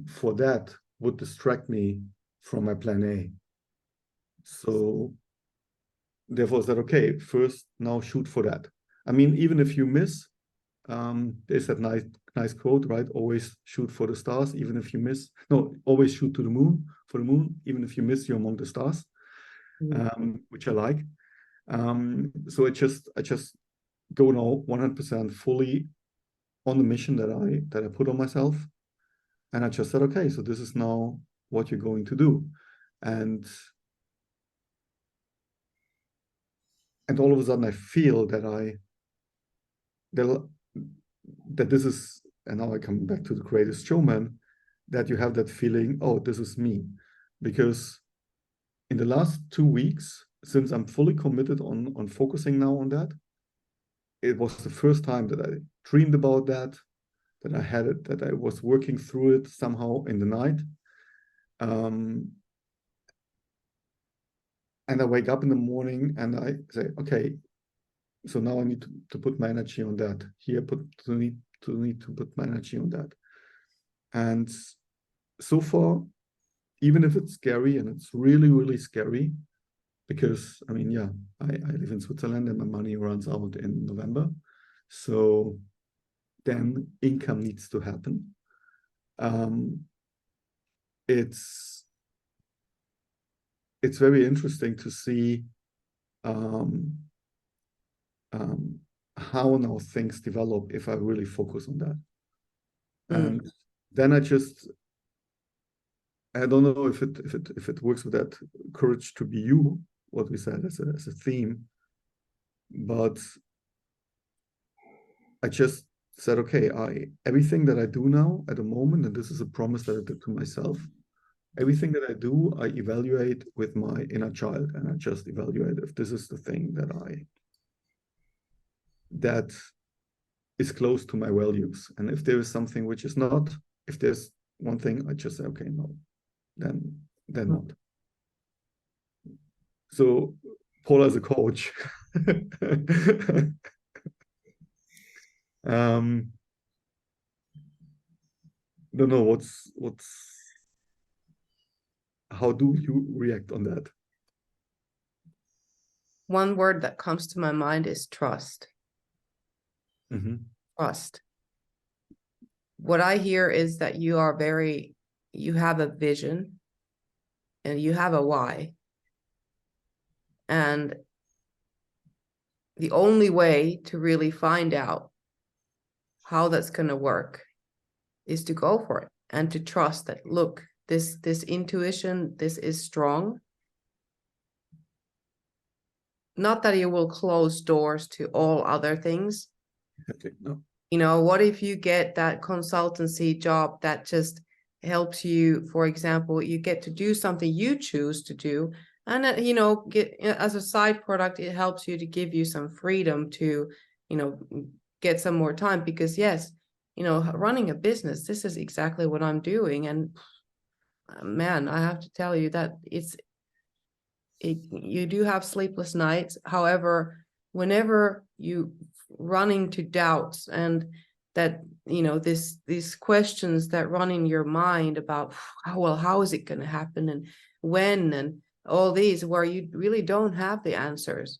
for that would distract me from my plan A. So therefore I said, okay, first now shoot for that. I mean, even if you miss, there's that nice quote, right? Always shoot for the stars, even if you miss. No, always shoot to the moon, for the moon, even if you miss, you're among the stars, which I like. So I just go now 100% fully on the mission that I put on myself. And I just said, okay, so this is now what you're going to do. And all of a sudden I feel that that this is, and now I come back to the Greatest Showman, that you have that feeling, oh, this is me. Because in the last 2 weeks, since I'm fully committed on focusing now on that, it was the first time that I dreamed about that I had it, that I was working through it somehow in the night. And I wake up in the morning and I say, okay, so now I need to put my energy on that. Here, need to put my energy on that. And so far, even if it's scary, and it's really, really scary, because I mean, yeah, I live in Switzerland and my money runs out in November. So then income needs to happen. It's very interesting to see how now things develop if I really focus on that. And then I don't know if it works with that courage to be you, what we said as a theme, but I just said, okay, everything that I do now at the moment, and this is a promise that I did to myself, Everything that I do, I evaluate with my inner child, and I just evaluate if this is the thing that is close to my values. And if there is something which is not, if there's one thing, I just say, okay, no, then not. So Paula is a coach. Don't know what's how do you react on that? One word that comes to my mind is trust. Trust. What I hear is that you have a vision and you have a why. And the only way to really find out how that's going to work is to go for it and to trust that, look, this intuition, this is strong. Not that you will close doors to all other things. Okay, no. You know, what if you get that consultancy job that just helps you, for example, you get to do something you choose to do, and you know, get as a side product, it helps you to give you some freedom to, you know, get some more time, because yes, you know, running a business, this is exactly what I'm doing, and man, I have to tell you that you do have sleepless nights. However, whenever you run into doubts and that, you know, these questions that run in your mind about how is it going to happen and when and all these, where you really don't have the answers,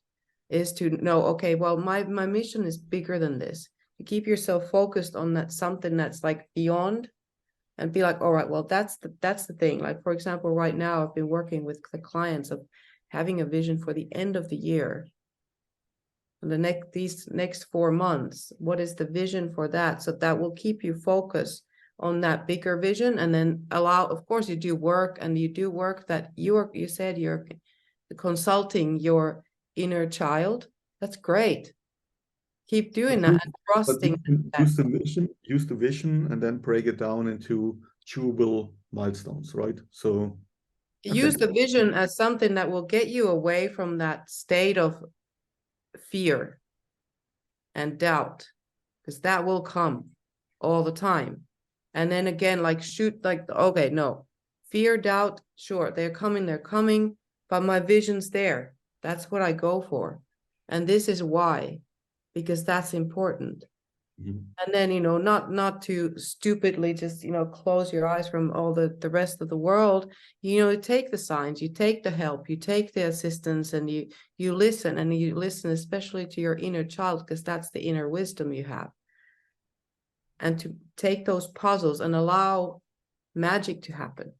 is to know, okay, well, my mission is bigger than this. You keep yourself focused on that, something that's like beyond, and be like, all right, well, that's the thing. Like, for example, right now I've been working with the clients of having a vision for the end of the year. These next 4 months, what is the vision for that? So that will keep you focused on that bigger vision, and then allow, of course, you do work that you said you're consulting your inner child. That's great. Keep doing that and trusting. Use the vision, and then break it down into chewable milestones, right? So use the vision as something that will get you away from that state of fear and doubt, because that will come all the time. And then again, like okay, no, fear, doubt, sure, they're coming, but my vision's there. That's what I go for. And this is why, because that's important. And then, you know, not to stupidly just, you know, close your eyes from all the rest of the world. You know, you take the signs, you take the help, you take the assistance, and you listen, and you listen especially to your inner child, because that's the inner wisdom you have. And to take those puzzles and allow magic to happen.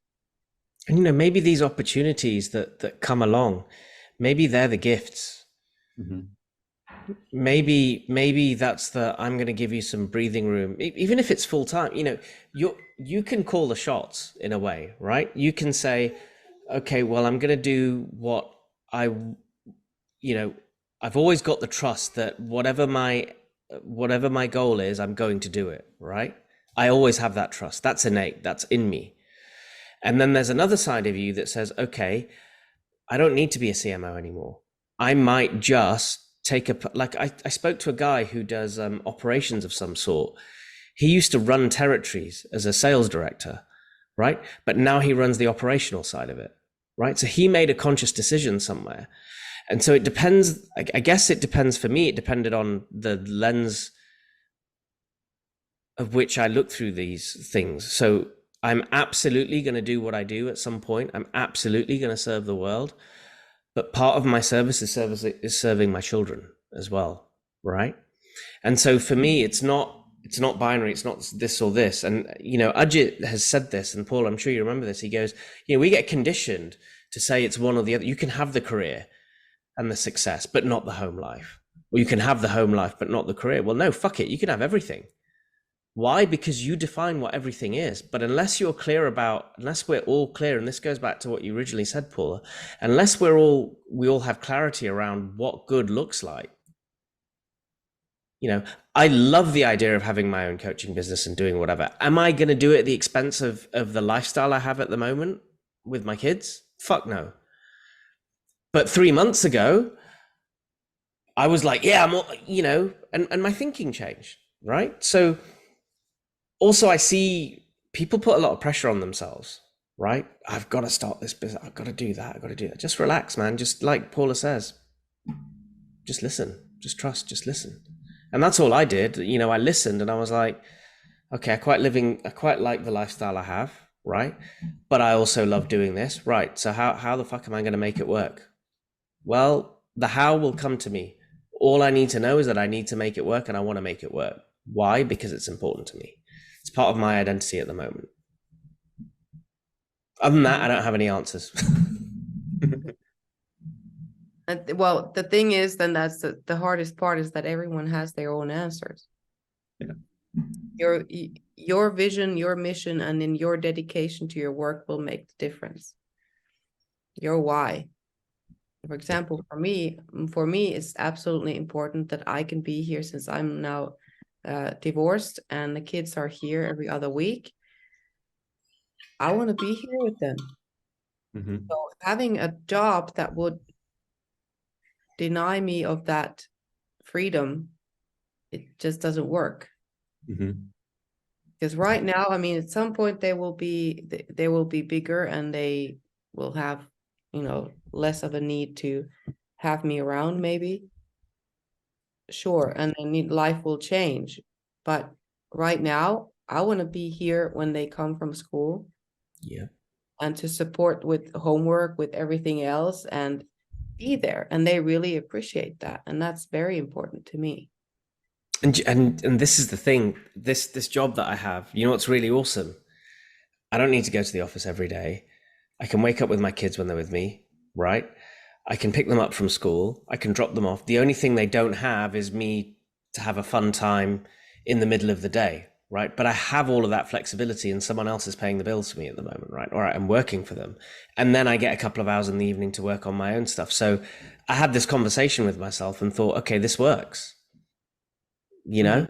And, you know, maybe these opportunities that come along, maybe they're the gifts. Maybe that's I'm going to give you some breathing room, even if it's full time. You know, you can call the shots in a way, right? You can say, okay, well, I'm going to do what you know, I've always got the trust that whatever my goal is, I'm going to do it, right? I always have that trust. That's innate. That's in me. And then there's another side of you that says, okay, I don't need to be a CMO anymore. I might just take I spoke to a guy who does operations of some sort. He used to run territories as a sales director, right? But now he runs the operational side of it, right? So he made a conscious decision somewhere. And so it depends, I guess it depends for me, it depended on the lens of which I look through these things. So I'm absolutely going to do what I do at some point. I'm absolutely going to serve the world. But part of my service is serving my children as well, right? And so for me, it's not binary. It's not this or this. And, you know, Ajit has said this, and Paul, I'm sure you remember this. He goes, you know, we get conditioned to say it's one or the other. You can have the career and the success, but not the home life. Or you can have the home life, but not the career. Well, no, fuck it. You can have everything. Why? Because you define what everything is. But unless we're all clear, and this goes back to what you originally said, Paula, unless we all have clarity around what good looks like. You know, I love the idea of having my own coaching business and doing whatever. Am I going to do it at the expense of the lifestyle I have at the moment? with my kids? Fuck no. But 3 months ago, I was like, yeah, I'm all, you know, and my thinking changed, right? So also I see people put a lot of pressure on themselves, right? I've got to start this business. I've got to do that. I've got to do that. Just relax, man. Just like Paula says, just listen, just trust, just listen. And that's all I did. You know, I listened and I was like, okay, I quite like the lifestyle I have, right? But I also love doing this, right? So how the fuck am I going to make it work? Well, the how will come to me. All I need to know is that I need to make it work and I want to make it work. Why? Because it's important to me. It's part of my identity at the moment. Other than that, I don't have any answers. Well, the thing is, then that's the hardest part, is that everyone has their own answers. Yeah. Your vision, your mission, and in your dedication to your work will make the difference. Your why. For example, for me, it's absolutely important that I can be here, since I'm now divorced and the kids are here every other week. I want to be here with them. So having a job that would deny me of that freedom, it just doesn't work. Because right now, I mean, at some point they will be bigger and they will have, you know, less of a need to have me around, maybe. Sure, and then life will change. But right now, I want to be here when they come from school. Yeah. And to support with homework, with everything else, and be there. And they really appreciate that. And that's very important to me. And this is the thing, this job that I have, you know what's really awesome? I don't need to go to the office every day. I can wake up with my kids when they're with me, right? I can pick them up from school. I can drop them off. The only thing they don't have is me to have a fun time in the middle of the day, right? But I have all of that flexibility and someone else is paying the bills for me at the moment, right? All right, I'm working for them. And then I get a couple of hours in the evening to work on my own stuff. So I had this conversation with myself and thought, okay, this works, you know?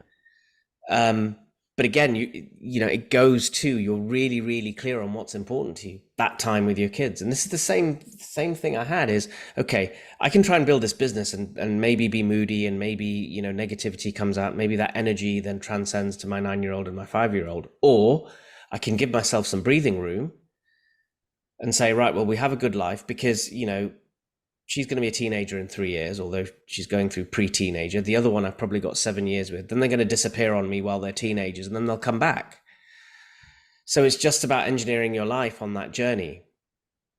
But again, you know, it goes to, you're really, really clear on what's important to you, that time with your kids. And this is the same thing I had is, okay, I can try and build this business and maybe be moody and maybe, you know, negativity comes out. Maybe that energy then transcends to my 9-year-old and my 5-year-old, or I can give myself some breathing room and say, right, well, we have a good life because, you know, she's going to be a teenager in 3 years, although she's going through pre-teenager. The other one I've probably got 7 years with. Then they're going to disappear on me while they're teenagers, and then they'll come back. So it's just about engineering your life on that journey,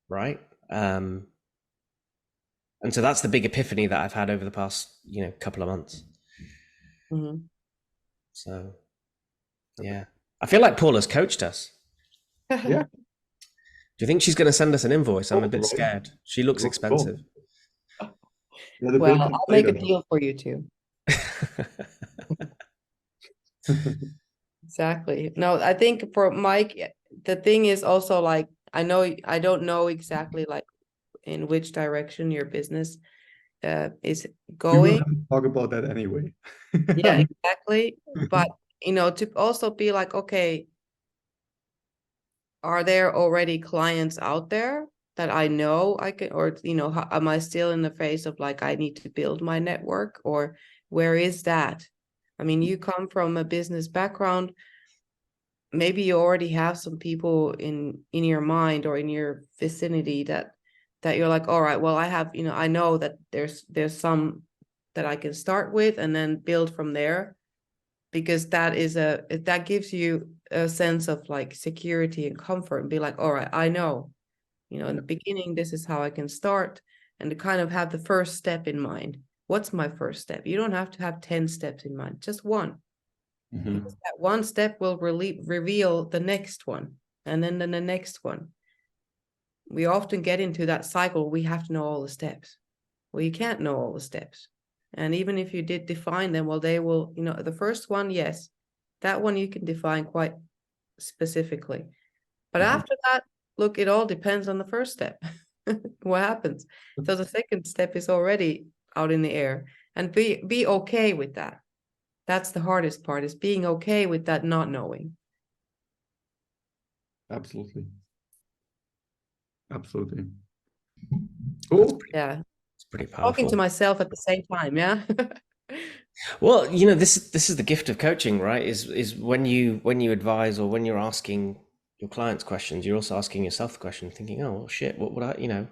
right? And so that's the big epiphany that I've had over the past, you know, couple of months. So, yeah. I feel like Paula's coached us. Yeah. Do you think she's going to send us an invoice? I'm a bit scared. She looks expensive. Yeah, well, I'll make a deal for you too. Exactly. No, I think for Mike, the thing is also like, I don't know exactly like in which direction your business is going. We will have to talk about that anyway. Yeah, exactly. But, you know, to also be like, okay, are there already clients out there that I know I can, or, you know, am I still in the phase of like, I need to build my network, or where is that? I mean, you come from a business background. Maybe you already have some people in your mind or in your vicinity that you're like, all right, well, I have, you know, I know that there's some that I can start with and then build from there, because that gives you a sense of like security and comfort, and be like, all right, I know, you know, in the beginning, this is how I can start, and to kind of have the first step in mind. What's my first step? You don't have to have 10 steps in mind, just one. Because that one step will reveal the next one, and then the next one. We often get into that cycle. We have to know all the steps. Well, you can't know all the steps. And even if you did define them, well, they will, you know, the first one, yes, that one you can define quite specifically. But after that, look, it all depends on the first step. What happens? So the second step is already out in the air, and be okay with that. That's the hardest part, is being okay with that not knowing. Absolutely. Absolutely. Cool. Yeah. It's pretty powerful. Talking to myself at the same time. Yeah. Well, you know, this is the gift of coaching, right? Is when you advise or when you're asking your clients questions, you're also asking yourself the question, thinking, oh well, shit, what would I, you know,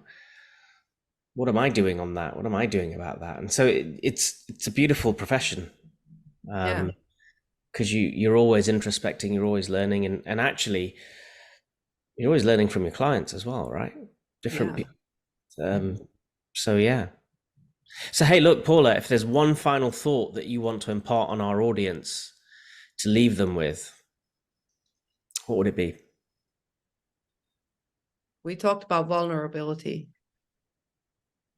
what am I doing on that? What am I doing about that? And so it's a beautiful profession, Yeah. because you're always introspecting, you're always learning, and actually you're always learning from your clients as well, right? Different people. So yeah. So, hey, look, Paula, if there's one final thought that you want to impart on our audience to leave them with, what would it be? We talked about vulnerability.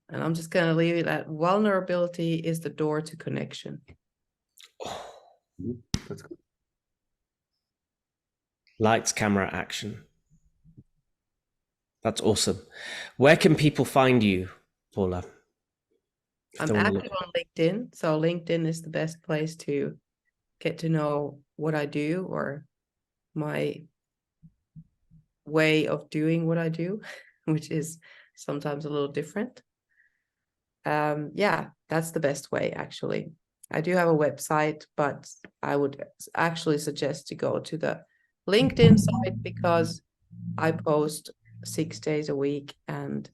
And I'm just going to leave it at vulnerability is the door to connection. Oh, that's good. Lights, camera, action. That's awesome. Where can people find you, Paula? I'm active on LinkedIn. So LinkedIn is the best place to get to know what I do or my way of doing what I do, which is sometimes a little different. Yeah, that's the best way, actually. I do have a website, but I would actually suggest to go to the LinkedIn site because I post 6 days a week and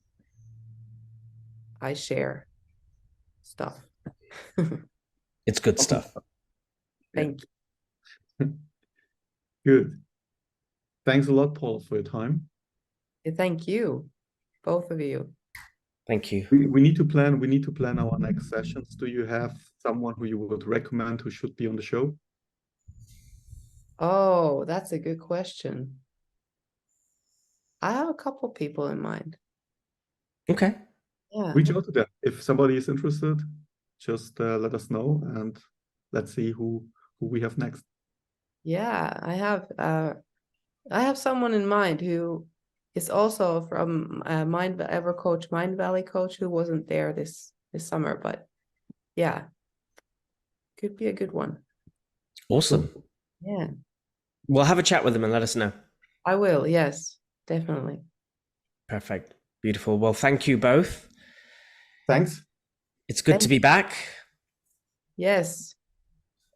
I share stuff. It's good stuff. Thank you. Good. Thanks a lot, Paul, for your time. Thank you, both of you. Thank you. We need to plan our next sessions. Do you have someone who you would recommend who should be on the show? Oh, that's a good question. I have a couple people in mind. Okay. Yeah. Reach out to them. If somebody is interested, just let us know and let's see who we have next. Yeah, I have someone in mind who is also from Mind Valley coach who wasn't there this summer, but yeah, could be a good one. Awesome. Yeah. We'll have a chat with them and let us know. I will, yes, definitely. Perfect. Beautiful. Well, thank you both. Thanks. It's good to be back. Yes.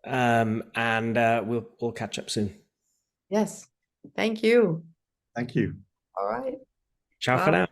And we'll catch up soon. Yes. Thank you. Thank you. All right. Ciao for now.